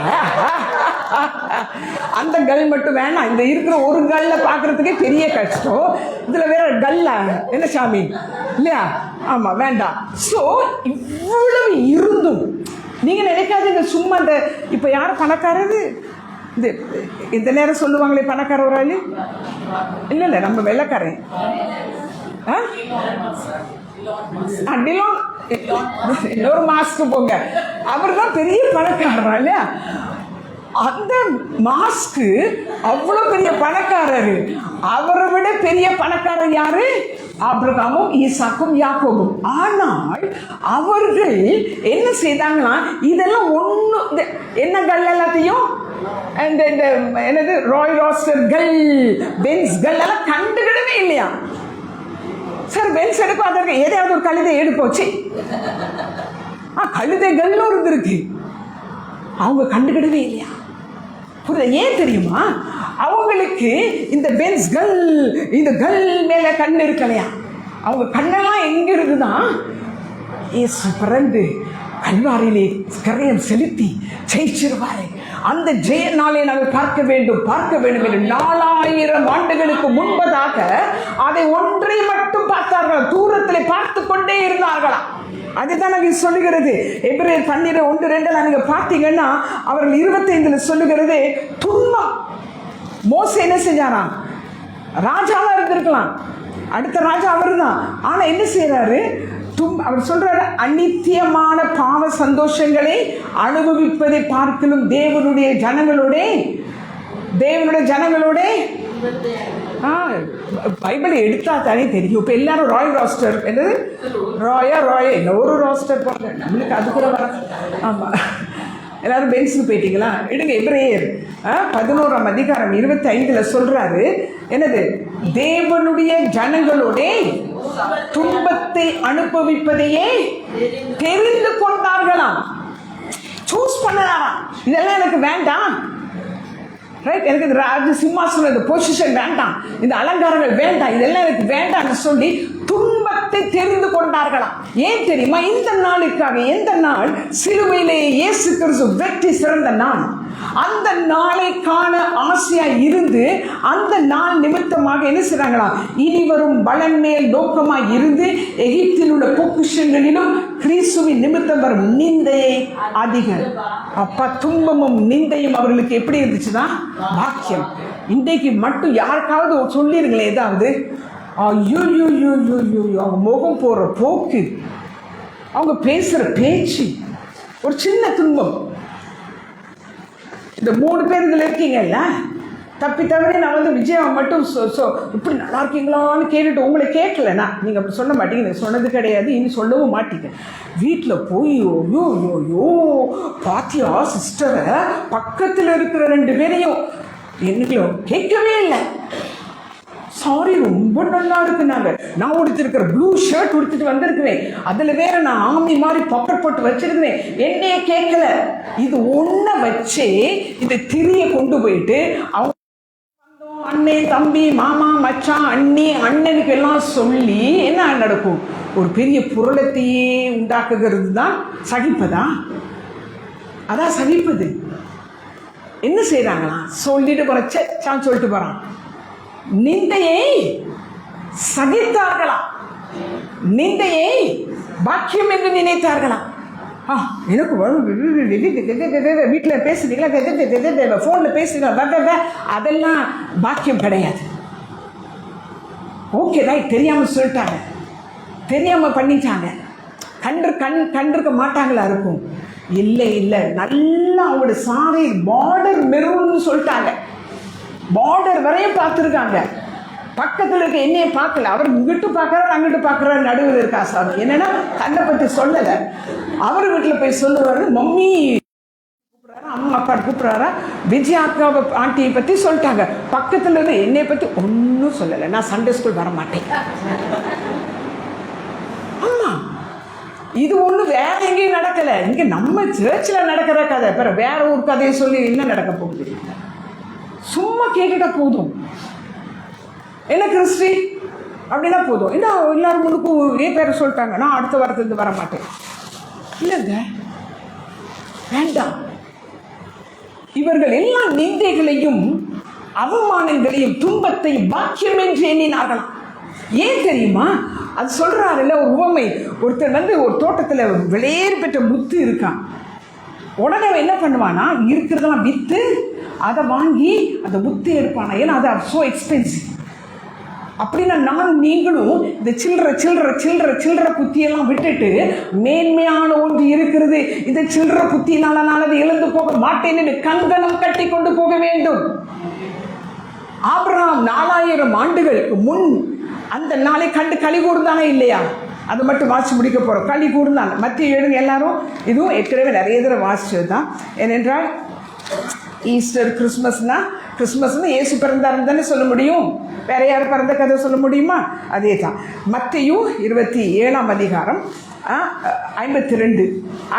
அந்த கல் மட்டும் வேணாம். இந்த இருக்கிற ஒரு கல்ல பார்க்குறதுக்கே பெரிய கஷ்டம், இதில் வேற கல்லா என்ன சாமி இல்லையா? ஆமாம், வேண்டாம். ஸோ இவ்வளவு இருந்தும் நீங்கள் நினைக்காதீங்க சும்மா இந்த இப்போ யார் பணக்காரரு, இந்த நேரம் சொல்லுவாங்களே பணக்கார ஒரு ஆள், இல்லை நம்ம வெள்ளைக்காரன், இன்னொரு மாஸ்க்கு போங்க, அவர் தான் பெரிய பணக்காரரா இல்லையா? அந்த மாஸ்க்கு அவ்வளோ பெரிய பணக்காரரு. அவரை விட பெரிய பணக்காரர் யாரு? ஆபிரகாமும் ஈசாக்கும் யாக்கோபும். ஆனால் அவர்கள் என்ன செய்தாங்கன்னா, இதெல்லாம் ஒன்று என்னங்கள் எல்லாத்தையும் இந்த என்னது ராய் ராஸ்டர்கள், பென்ஸ்கள் எல்லாம் கண்டுக்கிடவே இல்லையா? சார் பென்ஸ் எடுக்கும், அதற்கு ஏதாவது ஒரு கழுதை எடுப்போச்சு. கழுதைகள் ஒரு இருக்கு, அவங்க கண்டுக்கிடவே இல்லையா? புரியுது? ஏன் தெரியுமா? அவங்களுக்கு இந்த பென்ஸ்கள், இந்த கல் மேல கண் இருக்கலையா? அவங்க கண்ணெல்லாம் எங்க இருக்குதான்? இயேசு பிறந்து கல்வாரியிலே கரையம் செலுத்தி ஜெயிச்சிருவாரு. அந்த ஜெய நாளை நாங்கள் பார்க்க வேண்டும் என்று 4000 ஆண்டுகளுக்கு முன்பதாக அதை ஒன்றை மட்டும் பார்த்தார்கள், தூரத்தில் பார்த்து கொண்டே இருந்தார்களா. அதுதான் நாங்கள் சொல்லுகிறது. எபிரேயர் 12:1-2 நீங்க பார்த்தீங்கன்னா அவர்கள் 25 சொல்லுகிறது, துன்பம். மோசே என்ன செஞ்சாராம்? ராஜாவா இருந்திருக்கலாம், அடுத்த ராஜா அவர் தான். ஆனா என்ன செய்யறாரு? அவர் சொல்றாரு, அநித்தியமான பாவ சந்தோஷங்களை அனுபவிப்பதை பார்க்கலும் தேவனுடைய ஜனங்களோட பைபிளை எடுத்தா தானே தெரியும். இப்போ எல்லாரும் ராய் ராஸ்டர், என்னது ராயா இன்னொரு ராஸ்டர் போங்க, நம்மளுக்கு அது கூட வர. ஆமாம், எல்லாரும் பென்ஸுக்கு போயிட்டீங்களா? எடுங்க. எபிரேயர் 11:25 சொல்றாரு, என்னது? தேவனுடைய ஜனங்களோட துன்பத்தை அனுபவிப்பதையே தெரிந்து கொண்டார்களாம். சூஸ் பண்ணலாம், இதெல்லாம் எனக்கு வேண்டாம், ரைட்? எனக்கு இந்த ராஜ சிம்மாசனம், இந்த பொசிஷன் வேண்டாம், இந்த அலங்காரங்கள் வேண்டாம், இதெல்லாம் எனக்கு வேண்டாம்னு சொல்லி துன்பத்தை தெரிந்து கொண்டார்களாம். ஏன் தெரியுமா? இந்த நாளுக்காக. எந்த நாள்? சிலுவையிலே இயேசு கிறிஸ்து வெற்றி சிறந்த நாள். அந்த நாளை காண ஆசையா இருந்து அந்த நாள் நிமித்தமாக என்ன செய்றாங்களாம்? இனி வரும் பலன் மேல் நோக்கமாய் இருந்து எகிப்தில் உள்ள பொக்கிஷங்களிலும் கிறிஸ்துவின் நிமித்தம் வரும் நிந்தையை அதிகம். அப்பா, துன்பமும் நிந்தையும் அவர்களுக்கு எப்படி இருந்துச்சுன்னா பாக்கியம். இன்றைக்கு மட்டும் யாருக்காவது சொல்லிருங்களேன் ஏதாவது, ஐயோ அவங்க முகம் போற போக்கு, அவங்க பேசுற பேச்சு, ஒரு சின்ன துன்பம். இந்த 3 பேர் இதில் இருக்கீங்கல்ல, தப்பி தவிர நான் வந்து விஜயா மட்டும் இப்படி நல்லா இருக்கீங்களான்னு கேட்டுட்டு உங்களை கேட்கலண்ணா, நீங்கள் அப்படி சொல்ல மாட்டீங்க, நீங்கள் சொன்னது கிடையாது, இனி சொல்லவும் மாட்டீங்க. வீட்டில் போய் யோ பாத்தியா சிஸ்டரை, பக்கத்தில் இருக்கிற 2 பேரையும் என்னையும் கேட்கவே இல்லை. சாரி, ரொம்ப நல்லா இருக்குனாங்க. நான் உடுத்திருக்கிற ப்ளூ ஷர்ட் உடுத்திட்டு வந்திருக்கிறேன், அதில் வேற நான் ஆமி மாதிரி பாக்கெட் போட்டு வச்சிருக்கிறேன், என்னையே கேட்கல. இது ஒன்றை வச்சு இந்த திரியை கொண்டு போயிட்டு அவங்க அண்ணே, தம்பி, மாமா, மச்சான், அண்ணி, அண்ணனுக்கு எல்லாம் சொல்லி என்ன நடக்கும்? ஒரு பெரிய புரளத்தையே உண்டாக்குகிறது தான் சகிப்பதா? அதான் சகிப்பது. என்ன செய்யறாங்களா? சொல்லிட்டு போறான், சொல்லிட்டு போறான். நிந்தையை சகித்தார்களா? நிந்தையை பாக்கியம் என்று நினைத்தார்களா? எனக்கு வீட்டில் பேசுறீங்களா, ஃபோனில் பேசுறீங்களா, அதெல்லாம் பாக்கியம் கிடையாது. ஓகே ரைட், தெரியாமல் சொல்லிட்டாங்க, தெரியாமல் பண்ணிட்டாங்க, கண்டிருக்க மாட்டாங்களா இருக்கும்? இல்லை, நல்லா அவங்களோட சாரை பார்டர் மெரூன்னு சொல்லிட்டாங்க. பார்டர் வரையும் பார்த்துருக்காங்க. பக்கத்தில் இருக்க என்னையே பார்க்கல, அவர் இங்கிட்டு பார்க்குறாரு, அங்கிட்டு பார்க்குறாரு, நடுவில் இருக்கா சாமி. என்னன்னா தன்னை பற்றி சொல்லலை. அவர் வீட்டில் போய் சொல்லுவாரு, மம்மி கூப்பிட்றாரா, அம்மா அப்பா கூப்பிட்றாரா, விஜயா அக்காவை ஆண்டியை பற்றி சொல்லிட்டாங்க. பக்கத்தில் இருந்து என்னை பற்றி ஒன்றும் சொல்லலை. நான் சண்டே ஸ்கூல் வர மாட்டேன். ஆமாம், இது ஒன்றும் வேற எங்கேயும் நடக்கலை. இங்கே நம்ம சர்ச்சில் நடக்கிற கதை, பிறகு வேற ஒரு கதையை சொல்லி என்ன நடக்க போகுது? சும்மா கேட்டுட்டா போதும். என்ன கிறிஸ்டி அப்படின்னா போதும். என்ன எல்லாரும் முன்னுக்கும் பேரை சொல்லிட்டாங்க, நான் அடுத்த வாரத்துலேருந்து வர மாட்டேன். இல்லைங்க, வேண்டாம். இவர்கள் எல்லா நிந்தைகளையும் அவமானங்களையும் துன்பத்தையும் பாக்கியம் என்று எண்ணினார்களாம். ஏன் தெரியுமா? அது சொல்றாருல்ல ஒரு உவமை. ஒருத்தர் வந்து ஒரு தோட்டத்தில் விலையேறு பெற்ற முத்து இருக்கான். உடனே என்ன பண்ணுவானா, இருக்கிறதெல்லாம் விற்று அதை வாங்கி அந்த முத்து எடுப்பானா. ஏன்னா அது ஸோ எக்ஸ்பென்சிவ். அப்படின்னா நானும் நீங்களும் இந்த சில்லற சில்லற சில்லற சில்லற புத்தியெல்லாம் விட்டுட்டு மேன்மையான ஒன்று இருக்கிறது, இந்த சில்லற புத்தியினால நான் அதை இழந்து போக மாட்டேன் என்று கங்கணம் கட்டி கொண்டு போக வேண்டும். ஆபிரகாம் 4000 ஆண்டுகளுக்கு முன் அந்த நாளை கண்டு களி கூர்ந்தானே இல்லையா? அதை மட்டும் வாசி முடிக்க போகிறோம். களி கூர்ந்தான். மத்திய எழுதுங்க எல்லாரும். இதுவும் ஏற்கனவே நிறைய தடவை வாசிச்சது தான். ஏனென்றால் ஈஸ்டர் கிறிஸ்மஸ்னா இயேசு பிறந்தாருன்னு தானே சொல்ல முடியும். வேற யாரும் பிறந்த கதை சொல்ல முடியுமா? அதே தான். மத்தேயு 27ஆம் அதிகாரம் 52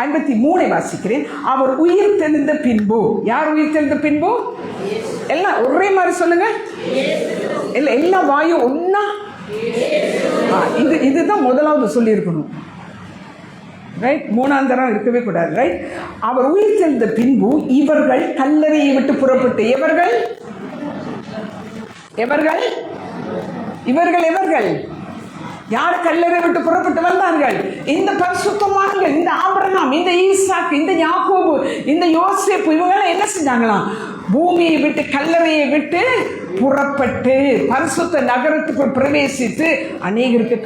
53 வாசிக்கிறேன். அவர் உயிர் தெழுந்த பின்பு, யார் உயிர் தெழுந்த பின்பு? எல்லாம் ஒரே மாதிரி சொல்லுங்க. இல்லை, எல்லா வாயும் ஒன்னா. இதுதான் முதலாவது சொல்லியிருக்கணும். ரைட், 3ஆம் தரம் இருக்கவே கூடாது. ரைட், அவர் உயிர் தெழுந்த பின்பு இவர்கள் கல்லறையை விட்டு புறப்பட்டு, இவர்கள் யார் கல்லறை விட்டு புறப்பட்டு வந்தார்கள்? இந்த பரிசுத்தவான்கள், இந்த ஆபிரகாம், இந்த ஈசாக்கு, இந்த யாக்கோபு, இந்த யோசேப்பு, இவங்க என்ன செஞ்சாங்களாம்? பூமியை விட்டு கல்லறையை விட்டு புறப்பட்டு பரிசுத்த நகரத்துக்குள் பிரவேசித்து அநேகருக்கு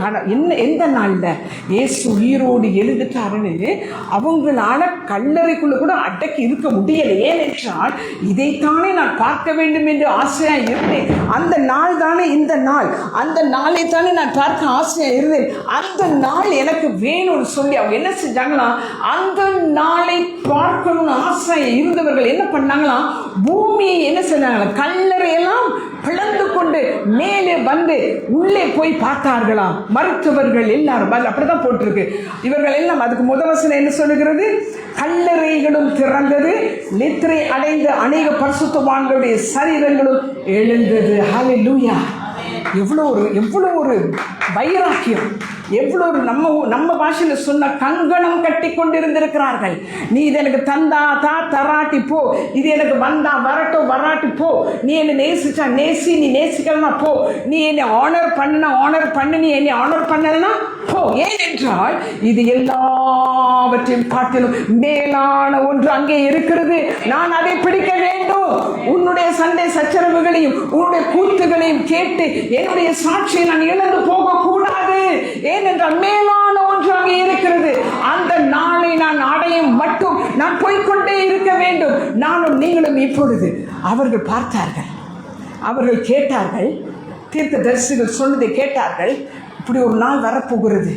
எந்த நாளில் இயேசு உயிரோடு எழுந்துட்டாருன்னு அவங்களால கல்லறைக்குள்ள கூட அடக்கி இருக்க முடியலை. ஏனென்றால் இதைத்தானே நான் பார்க்க வேண்டும் என்று ஆசையாக இருந்தேன். அந்த நாள் தானே இந்த நாள், அந்த நாளை தானே நான் பார்க்க ஆசையாக இருந்தேன். அந்த நாள் எனக்கு வேணும்னு சொல்லி அவங்க என்ன செஞ்சாங்களாம்? அந்த நாளை பார்க்கணும்னு ஆசையாக இருந்தவர்கள் என்ன பண்ணாங்களாம்? பூமியை என்ன செஞ்சாங்களா? கல்லறையெல்லாம் பிளந்து கொண்டு மேலே வந்து உள்ளே போய் பார்த்தார்களாம். மருத்துவர்கள் எல்லாரும் அப்படிதான் போட்டிருக்கு. இவர்கள் எல்லாம் அதுக்கு முதல் வசனம் என்ன சொல்லுகிறது? கல்லறைகளும் திறந்தது, நித்திரை அடைந்த அநேக பரிசுத்தவான்களுடைய சரீரங்களும் எழுந்தது. ஹல்லேலூயா! எவ்வளோ ஒரு வைராக்கியம், எவ்வளோ ஒரு நம்ம பாஷையில் சொன்ன கங்கணம் கட்டி கொண்டிருந்திருக்கிறார்கள். நீ இது எனக்கு தந்தா தராட்டி போ, இது எனக்கு வந்தா வராட்டி போ, நீ என்னை நேசிச்சா நேசி, நீ நேசிக்கலனா போ, நீ என்னை ஆனர் பண்ணு, நீ என்னை ஆனர் பண்ணலனா போ. ஏனென்றால் இது எல்லாவற்றையும் காட்டிலும் மேலான ஒன்று அங்கே இருக்கிறது. நான் அதை பிடிக்க வேண்டும். உன்னுடைய சண்டை சச்சரவுகளையும் உன்னுடைய கூத்துகளையும் கேட்டு என்னுடைய சாட்சியை நான் இழந்து போக கூடாது. ஏனென்றால் மேலான ஒன்று அங்கே இருக்கிறது. அந்த நாளை நான் அடையும் மட்டும் நான் போய்கொண்டே இருக்க வேண்டும். நானும் நீங்களும் இப்பொழுது அவர்கள் பார்த்தார்கள், அவர்கள் கேட்டார்கள், தீர்க்கதரிசிகள் சொன்னதை கேட்டார்கள். இப்படி ஒரு நாள் வரப்போகிறது,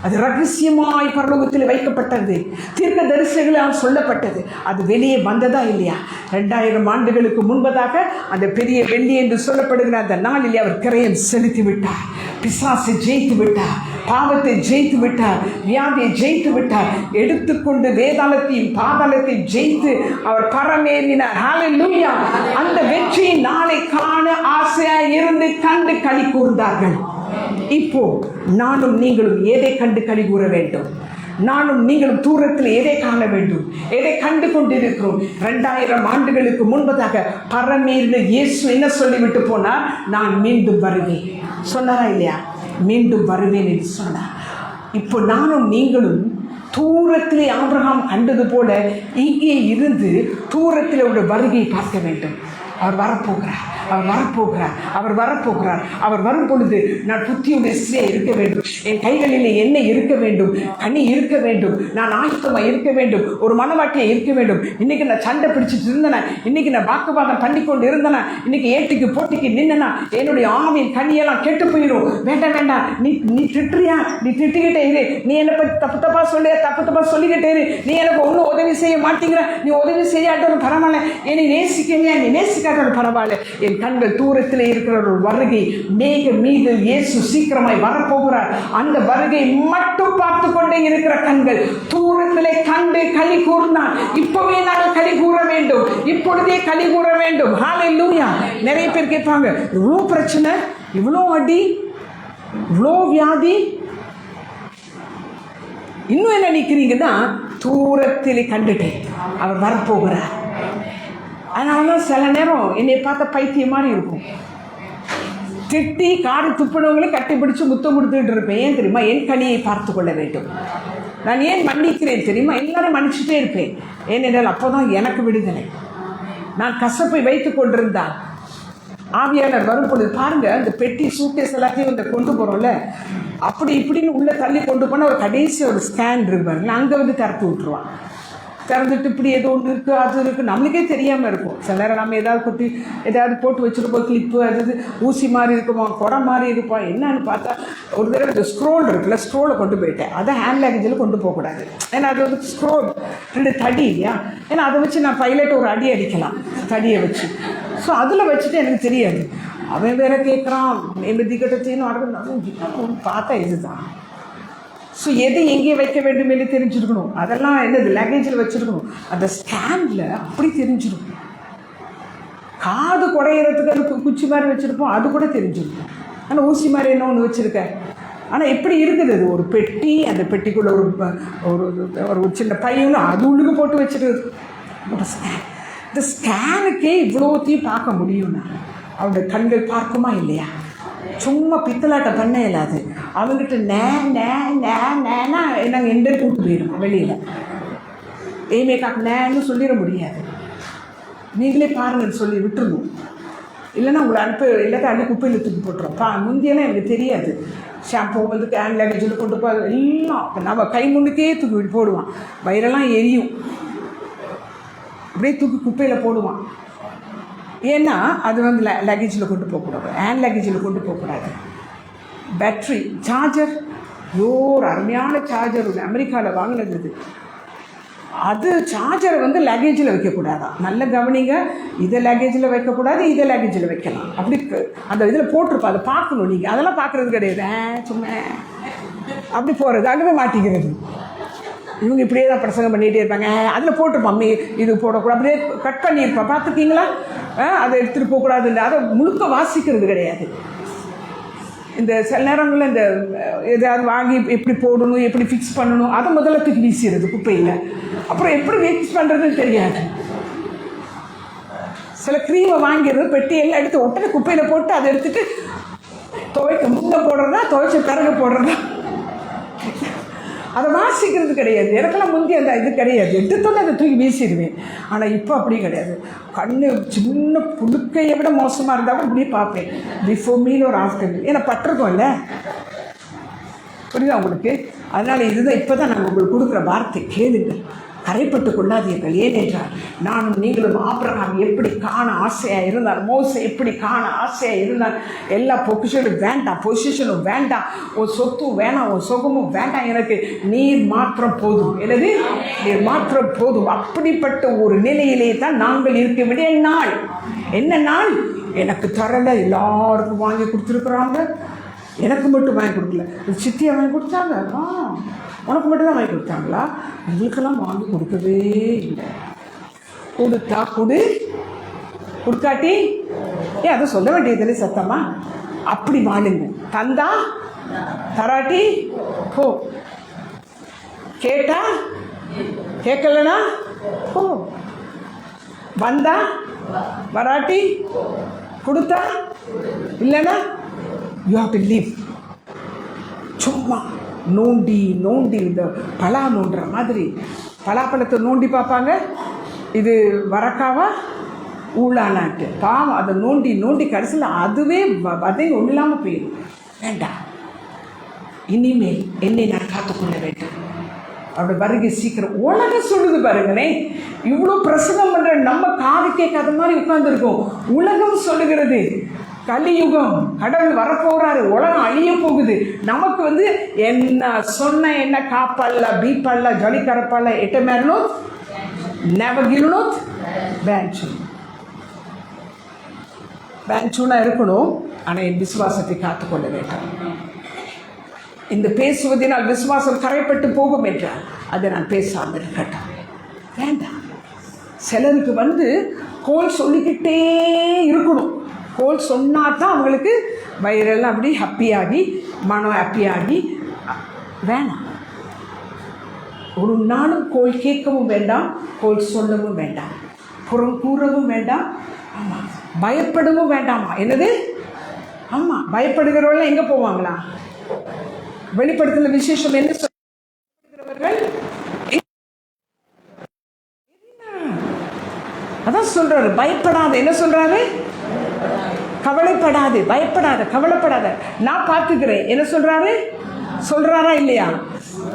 அது ரகசியமாய் பரலோகத்தில் வைக்கப்பட்டது, தீர்க்க தரிசனங்களால் சொல்லப்பட்டது. அது வெளியே வந்ததா இல்லையா? 2000 ஆண்டுகளுக்கு முன்பதாக அந்த பெரிய வெள்ளி என்று சொல்லப்படுகிற அந்த நாளிலே அவர் கிரயம் செலுத்தி விட்டார். பிசாசை ஜெயித்து விட்டார், பாவத்தை ஜெயித்து விட்டார், வியாதியை ஜெயித்து விட்டார். எடுத்துக்கொண்டு வேதாளத்தையும் பாதாளத்தையும் ஜெயித்து அவர் பரமேறினார். ஹல்லேலூயா! அந்த வெற்றியின் நாளை காண ஆசையாய் இருந்து கண்டு களி கூர்ந்தார்கள். இப்போ நானும் நீங்களும் எதை கண்டு களி கூற வேண்டும்? நானும் நீங்களும் தூரத்தில் எதை காண வேண்டும்? எதை கண்டு கொண்டிருக்கிறோம்? 2000 ஆண்டுகளுக்கு முன்பதாக பரமேறின இயேசு என்ன சொல்லிவிட்டு போனார்? நான் மீண்டும் வருவேன் சொன்னாரா இல்லையா? மீண்டும் வருவேன் என்று சொன்னார். இப்போ நானும் நீங்களும் தூரத்திலே ஆபிரகாம் கண்டது போல இங்கே இருந்து தூரத்தில் உள்ள வருகையை பார்க்க வேண்டும். அவர் வரப்போகிறார், அவர் வரப்போகிறார். அவர் வரும் பொழுது நான் புத்தியுடைய ஸ்திரியாக இருக்க வேண்டும், என் கைகளில் எண்ணெய் இருக்க வேண்டும், கனி இருக்க வேண்டும், நான் ஆயுத்தமாக இருக்க வேண்டும், ஒரு மனவாட்டியை இருக்க வேண்டும். இன்னைக்கு நான் சண்டை பிடிச்சிட்டு இருந்தேனா, இன்னைக்கு நான் வாக்குவாதம் பண்ணி கொண்டு இருந்தேனா, இன்னைக்கு ஏட்டிக்கு போட்டிக்கு நின்னா என்னுடைய ஆவியின் கனியெல்லாம் கெட்டு போயிடும். வேண்டாம், நீ திட்டுறியா? நீ திட்டிக்கிட்டே இரு. நீ என்னை பற்றி தப்பா சொல்லிக்கிட்டே இரு. நீ எனக்கு ஒன்றும் உதவி செய்ய மாட்டேங்கிற, நீ உதவி செய்யாட்டாலும் பரவாயில்ல, என்னை நேசிக்கலையா, நீ நேசிக்காட்டாலும் பரவாயில்ல. என் கண்கள் தூரத்தில் இருக்கிற ஒரு வருகை மேக மீது இயேசு சீக்கிரமாய் வரப்போகிறார். அந்த வருகை மட்டும் பார்த்து கொண்டே இருக்கிற கண்கள் தூரத்திலே கண்டு களி கூர்ந்தான். இப்பவே நாங்கள் களி கூற வேண்டும், இப்பொழுதே களி கூற வேண்டும். ஹல்லேலூயா! நிறைய பேர் கேட்பாங்க, இவ்வளோ பிரச்சனை, இவ்வளோ அடி, இவ்வளோ வியாதி, இன்னும் என்ன நிற்கிறீங்கன்னா, தூரத்திலே கண்டுட்டேன் அவர் வரப்போகிறார். அதனாலதான் சில நேரம் என்னை பார்த்த பைத்தியம் மாதிரி இருக்கும். திட்டி காடு துப்பினவங்களே கட்டி பிடிச்சி முத்தம் கொடுத்துட்டு இருப்பேன். ஏன் தெரியுமா? என் கனியை பார்த்து கொள்ள வேண்டும். நான் ஏன் மன்னிக்கிறேன் தெரியுமா? எல்லாரும் மன்னிச்சுட்டே இருப்பேன். ஏனென்றால் அப்போதான் எனக்கு விடுதலை. நான் கசப்பை வைத்து கொண்டிருந்தால் ஆவியாளர் வரும் பொழுது பாருங்க, இந்த பெட்டி சூட்கேஸ் எல்லாத்தையும் இந்த கொண்டு போகிறோம்ல, அப்படி இப்படின்னு உள்ளே தள்ளி கொண்டு போனால் ஒரு கடைசி ஒரு ஸ்கேன் இருக்கு பாருங்களா, அங்கே வந்து திறந்து விட்டுருவான். திறந்துட்டு இப்படி ஏதோ ஒன்று இருக்குது, அது இருக்குது, நம்மளுக்கே தெரியாமல் இருக்கும். சில நேரம் நம்ம ஏதாவது கொட்டி ஏதாவது போட்டு வச்சுருப்போம், கிளிப்பு, அது ஊசி மாதிரி இருக்குமா, குடம் மாதிரி இருப்போம். என்னன்னு பார்த்தா ஒரு தடவை இந்த ஸ்க்ரோல் இருக்குல்ல, ஸ்க்ரோலை கொண்டு போயிட்டேன். அதை ஹேண்ட் லக்கேஜில் கொண்டு போகக்கூடாது. ஏன்னா அது வந்து ஸ்க்ரோல் 2 தடி இல்லையா, ஏன்னா அதை வச்சு நான் பைலட் ஒரு அடி அடிக்கலாம் தடியை வச்சு. ஸோ அதில் வச்சுட்டு எனக்கு தெரியாது. அவன் வேற கேட்குறான், எண்பதி கட்டத்தையும் வரணும் பார்த்தா இதுதான். ஸோ எது எங்கே வைக்க வேண்டும் என்று தெரிஞ்சிருக்கணும். அதெல்லாம் என்னது லக்கேஜில் வச்சுருக்கணும். அந்த ஸ்கேனில் அப்படி தெரிஞ்சிடும். காது குடையிறதுக்கு அது குச்சி மாதிரி வச்சுருப்போம், அது கூட தெரிஞ்சிருக்கும். ஆனால் ஊசி மாதிரி என்ன ஒன்று வச்சுருக்கேன். ஆனால் எப்படி இருக்குது அது ஒரு பெட்டி, அந்த பெட்டிக்குள்ளே ஒரு ஒரு சின்ன பையனும் அது உள்ளுக்கு போட்டு வச்சுருக்குது. ஒரு ஸ்கேன். இந்த ஸ்கேனுக்கே இவ்வளோத்தையும் பார்க்க முடியும்னா அவருடைய கண்கள் பார்க்குமா இல்லையா? சும்மா பித்தலாட்டம் பண்ண இல்லாது. அவங்ககிட்ட நேனா நாங்கள் எந்த கூட்டு போயிடும் வெளியில். ஏமேக்காக்கு நேன்னு சொல்லிட முடியாது. நீங்களே பாருங்கன்னு சொல்லி விட்டுருணும். இல்லைன்னா உங்களை எல்லாத்தையும் அள்ளி குப்பையில் தூக்கி போட்டுரும். முந்தியெல்லாம் எனக்கு தெரியாது. ஷாம்பு வந்து ஹேண்ட் லக்கேஜில் கொண்டு போய் எல்லாம் நம்ம கை முன்னுக்கே தூக்கி போடுவான். வயிறெல்லாம் எரியும். அப்படியே தூக்கி குப்பையில் போடுவான். ஏன்னா அது வந்து லக்கேஜில் கொண்டு போகக்கூடாது, ஹேண்ட் லக்கேஜில் கொண்டு போகக்கூடாது. பேட்ரி சார்ஜர், ஒரு அருமையான சார்ஜர் ஒன்று அமெரிக்காவில் வாங்கினது. அது சார்ஜரை வந்து லக்கேஜில் வைக்கக்கூடாதான். நல்ல கவனிங்க, இதை லக்கேஜில் வைக்கக்கூடாது, இதை லக்கேஜில் வைக்கலாம். அப்படி அந்த இதில் போட்டிருப்பா, அதை பார்க்கணும். நீங்கள் அதெல்லாம் பார்க்குறது கிடையாது. சும்மா அப்படி போகிறது, அங்கே மாட்டிக்கிறது. இவங்க இப்படியே தான் பிரசங்கம் பண்ணிகிட்டே இருப்பாங்க. அதில் போட்டிருப்பான், இது போடக்கூடாது, அப்படியே கட் பண்ணியிருப்பான். பார்த்துருக்கீங்களா? அதை எடுத்துகிட்டு போகக்கூடாதுன்னு அதை முழுக்க வாசிக்கிறது கிடையாது. இந்த சில நேரங்களில் இந்த எதாவது வாங்கி எப்படி போடணும், எப்படி ஃபிக்ஸ் பண்ணணும், அதை முதல்ல தூக்கி வீசிடுறது குப்பையில். அப்புறம் எப்படி ஃபிக்ஸ் பண்ணுறதுன்னு தெரியாது. சில க்ரீமை வாங்கிடுறது, பெட்டியெல்லாம் எடுத்து உடனே குப்பையில் போட்டு அதை எடுத்துகிட்டு துவைக்க முன்ன போடுறதா, துவைச்ச பிறகு போடுறதா, அதை வாசிக்கிறது கிடையாது. எனக்கெல்லாம் முந்தி அந்த இது கிடையாது. எடுத்தோன்னே அதை தூக்கி வீசிடுவேன். ஆனால் இப்போ அப்படி கிடையாது. கண்ணு சின்ன புழுக்கையை விட மோசமாக இருந்தாலும் அப்படியே பார்ப்பேன். பிஃபோர் மீல் ஒரு ஆஃப்டர் மீல். ஏன்னா பட்டிருக்கோம் இல்லை, புரியுதா உங்களுக்கு? அதனால் இதுதான் இப்போ தான் நாங்கள் உங்களுக்கு கொடுக்குற வார்த்தை. கேளுங்கள், கரைப்பட்டு கொள்ளாதீர்கள். ஏனென்றால் நானும் நீங்களும் ஆபிரகாம் எப்படி காண ஆசையாக இருந்தார், மோசே எப்படி காண ஆசையாக இருந்தார். எல்லா பொசிஷனும் வேண்டாம், பொசிஷனும் வேண்டாம், உன் சொத்தும் வேணாம், உன் சுகமும் வேண்டாம், எனக்கு நீர் மாற்றம் போதும். எனது நீர் மாற்றம் போதும். அப்படிப்பட்ட ஒரு நிலையிலே தான் நாங்கள் இருக்க வேண்டிய நாள். என்ன நாள்? எனக்கு தரலை, எல்லாருக்கும் வாங்கி கொடுத்துருக்குறாங்க, எனக்கு மட்டும் வாங்கி கொடுக்கல. சித்தியை வாங்கி கொடுத்தாங்க, உனக்கு மட்டும்தான் வாங்கி கொடுத்தாங்களா? எங்களுக்கெல்லாம் வாங்கி கொடுக்கவே இல்லை. கொடுத்தா கொடுக்காட்டி அதை சொல்ல வேண்டியதில்லை சத்தமா. அப்படி வாழுங்க. தந்தா தராட்டி போ, கேட்டா கேட்கலனா போ, வந்தா வராட்டி கொடுத்தா இல்லைன்னா யூ ஹாவ் டு லீவ். சும்மா நோண்டி இந்த பலா நோண்டுற மாதிரி பலாப்பழத்தை நோண்டி பார்ப்பாங்க, இது வரக்காவா ஊழானான்ட்டு. பாவம் அதை நோண்டி கடைசியில் அதுவே வதை ஒன்றும் இல்லாமல் போயிடும். வேண்டாம், இனிமேல் என்னை நான் காத்துக்கொள்ள வேண்டும். அவருடைய வருகை சீக்கிரம். உலகம் சொல்லுது பாருங்களேன், இவ்வளோ பிரசங்கம் பண்ணுற நம்ம காது கேட்காத மாதிரி உட்கார்ந்துருக்கோம். உலகம் சொல்லுகிறது கலியுகம், கடவுள் வரப்போகிறாரு, உலகம் அழிய போகுது. நமக்கு வந்து என்ன சொன்ன என்ன காப்பல்ல பீப்பல்ல ஜொலி கரப்பல்ல எட்ட மேரணும் நெவகிலணும் பேன்சூனா இருக்கணும். ஆனால் என் விசுவாசத்தை காத்துக்கொள்ள வேண்டும். இந்த பேசுவதனால் விசுவாசம் கரைப்பட்டு போகும் என்றால் அதை நான் பேசாமல் இருக்கட்டும். வேண்டாம். சிலருக்கு வந்து கோல் சொல்லிக்கிட்டே இருக்கணும். கோல் சொன்னால் தான் அவங்களுக்கு வயிறெல்லாம் அப்படி ஹாப்பியாகி, மனம் ஹாப்பியாகி. வேணாம். ஒரு நாளும் கோல் கேட்கவும் வேண்டாம், கோல் சொல்லவும் வேண்டாம், புறம் கூறவும் வேண்டாம். ஆமாம், பயப்படவும் வேண்டாமா. என்னது? ஆமாம், பயப்படுகிறவர்கள் எங்கே போவாங்களா? வெளிப்படுத்தல விசேஷம் என்ன சொல்லுகிறவர்கள்? அதான் சொல்றாரு, பயப்படாத. என்ன சொல்றாரு? கவலைப்படாது, பயப்படாத, கவலைப்படாத, நான் பார்த்துக்கிறேன். என்ன சொல்றாரா இல்லையா?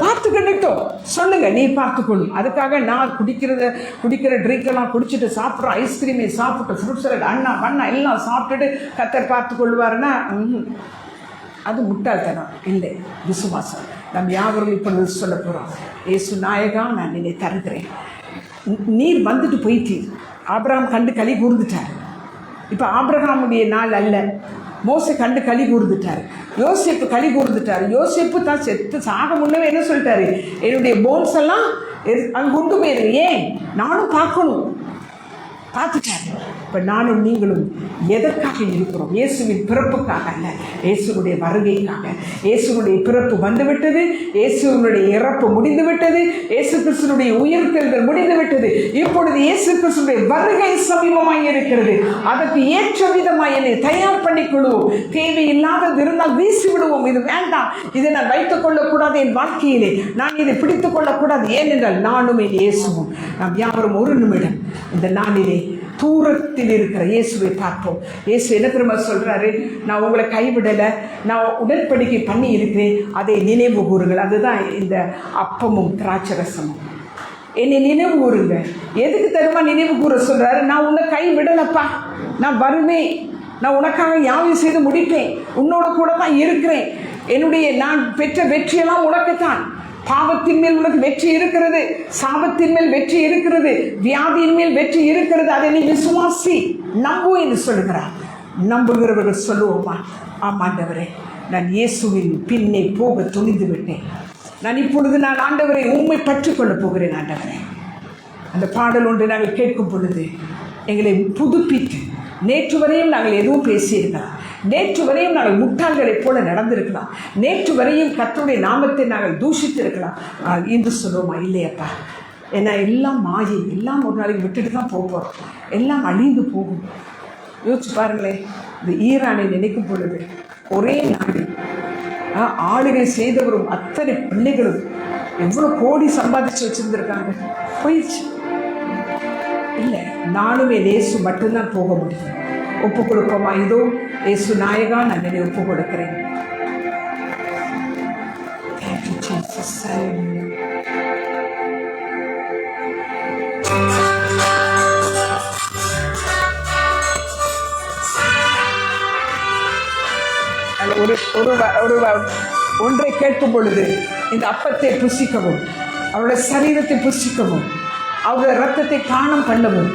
பார்த்துக்கிட்டோம் சொல்லுங்க, நீ பார்த்துக்கொள்ளும். அதுக்காக நான் குடிக்கிற ட்ரிங்கெல்லாம் குடிச்சிட்டு சாப்பிட்றோம், ஐஸ்கிரீமை சாப்பிட்டு, ஃப்ரூட் சலாட் அண்ணா எல்லாம் சாப்பிட்டுட்டு கர்த்தர் பார்த்து கொள்வாருன்னா அது முட்டாள்தனம் இல்லை, விசுவாசம். நம்ம யாவரும் இப்பொழுது சொல்ல போகிறோம், ஏசு நாயகா நான் நினை தருகிறேன். நீர் வந்துட்டு போயிட்டீர். ஆபிரகாம் கண்டு களி கூர்ந்துட்டார். இப்போ ஆபிரகாமுடைய நாள் அல்ல. மோசே கண்டு களி கூர்ந்துட்டார். யோசேப்பு களி கூர்ந்துட்டார். யோசேப்பு தான் செத்து சாக முன்னவே என்ன சொல்லிட்டாரு, என்னுடைய போன்ஸ் எல்லாம் அங்கே கொண்டு போயிரு, ஏன் நானும் பார்க்கணும். பார்த்துட்டாரு. இப்போ நானும் நீங்களும் எதற்காக இருக்கிறோம்? இயேசுவின் பிறப்புக்காக அல்ல, இயேசுடைய வருகைக்காக. இயேசுடைய பிறப்பு வந்துவிட்டது, இயேசுடைய இறப்பு முடிந்துவிட்டது, இயேசு கிறிஸ்துனுடைய உயிர்த்தெழுதல் முடிந்துவிட்டது. இப்பொழுது இயேசு கிறிஸ்துடைய வருகை சமீபமாய் இருக்கிறது. அதற்கு ஏற்ற விதமாய் என்னை தயார் பண்ணிக்கொள்வோம். தேவையில்லாதது இருந்தால் வீசி விடுவோம். இது வேண்டாம், இதை நான் வைத்துக் கொள்ளக்கூடாது என் வாழ்க்கையிலே, நான் இதை பிடித்துக் கொள்ளக்கூடாது. ஏனென்றால் நானும் என் இயேசுவும் நாம் யாவரும் ஒரு நிமிடம் இந்த நாளிலே தூரத்தில் இருக்கிற இயேசுவை பார்ப்போம். இயேசு என்ன திரும்ப சொல்றாரு, நான் உங்களை கைவிடலை, நான் உடன்படிக்கை பண்ணி இருக்கிறேன், அதை நினைவு கூறுங்கள். அதுதான் இந்த அப்பமும் திராட்சரசமும். என்னை நினைவு கூறுங்க. எதுக்கு தெரியுமா நினைவு கூற சொல்றாரு? நான் உன்னை கைவிடலப்பா, நான் வருவேன், நான் உனக்காக யாவையும் செய்து முடிப்பேன், உன்னோட கூட தான் இருக்கிறேன். என்னுடைய நான் பெற்ற வெற்றியெல்லாம் உனக்குத்தான். பாவத்தின் மேல் உனக்கு வெற்றி இருக்கிறது, சாபத்தின் மேல் வெற்றி இருக்கிறது, வியாதியின் மேல் வெற்றி இருக்கிறது. அதை நீ விசுவாசி, நம்பு என்று சொல்கிறார். நம்புகிறவர்கள் சொல்லுவோமா, ஆமாண்டவரே நான் இயேசுவின் பின்னே போக துணிந்து விட்டேன். நான் இப்பொழுது நான் ஆண்டவரை உண்மை பற்றிக் கொள்ளப் போகிறேன். ஆண்டவரே, அந்த பாடல் ஒன்று நாங்கள் கேட்கும் பொழுது எங்களை புதுப்பித்து, நேற்று வரையும் நாங்கள் எதுவும் பேசியிருக்கலாம், நேற்று வரையும் நாங்கள் முட்டாள்களைப் போல நடந்திருக்கலாம், நேற்று வரையும் கர்த்தருடைய நாமத்தை நாங்கள் தூஷித்திருக்கலாம். இன்று சொல்லுவோமா, இல்லையப்பா, ஏன்னா எல்லாம் மாயை, எல்லாம் ஒரு நாளைக்கு விட்டுட்டு தான் போகிறோம், எல்லாம் அழிந்து போகும். யோசிச்சு பாருங்களேன், இந்த ஈரானை நினைக்கும் பொழுது ஒரே நாளில் ஆளுகை செய்தவரும் அத்தனை பிள்ளைகளும் எவ்வளோ கோடி சம்பாதிச்சு வச்சுருந்துருக்காங்க, போயிடுச்சு. இல்லை, நானுமே இயேசு மட்டும்தான் போக முடியும். ஒப்பு கொடுப்போமா? இதோ இயேசு நாயகா நான் என்னை ஒப்பு கொடுக்கிறேன். ஒன்றை கேட்கும் பொழுது இந்த அப்பத்தை புசிக்கவும், அவருடைய சரீரத்தை புசிக்கவும், அவருடைய ரத்தத்தை பானம் பண்ணவும்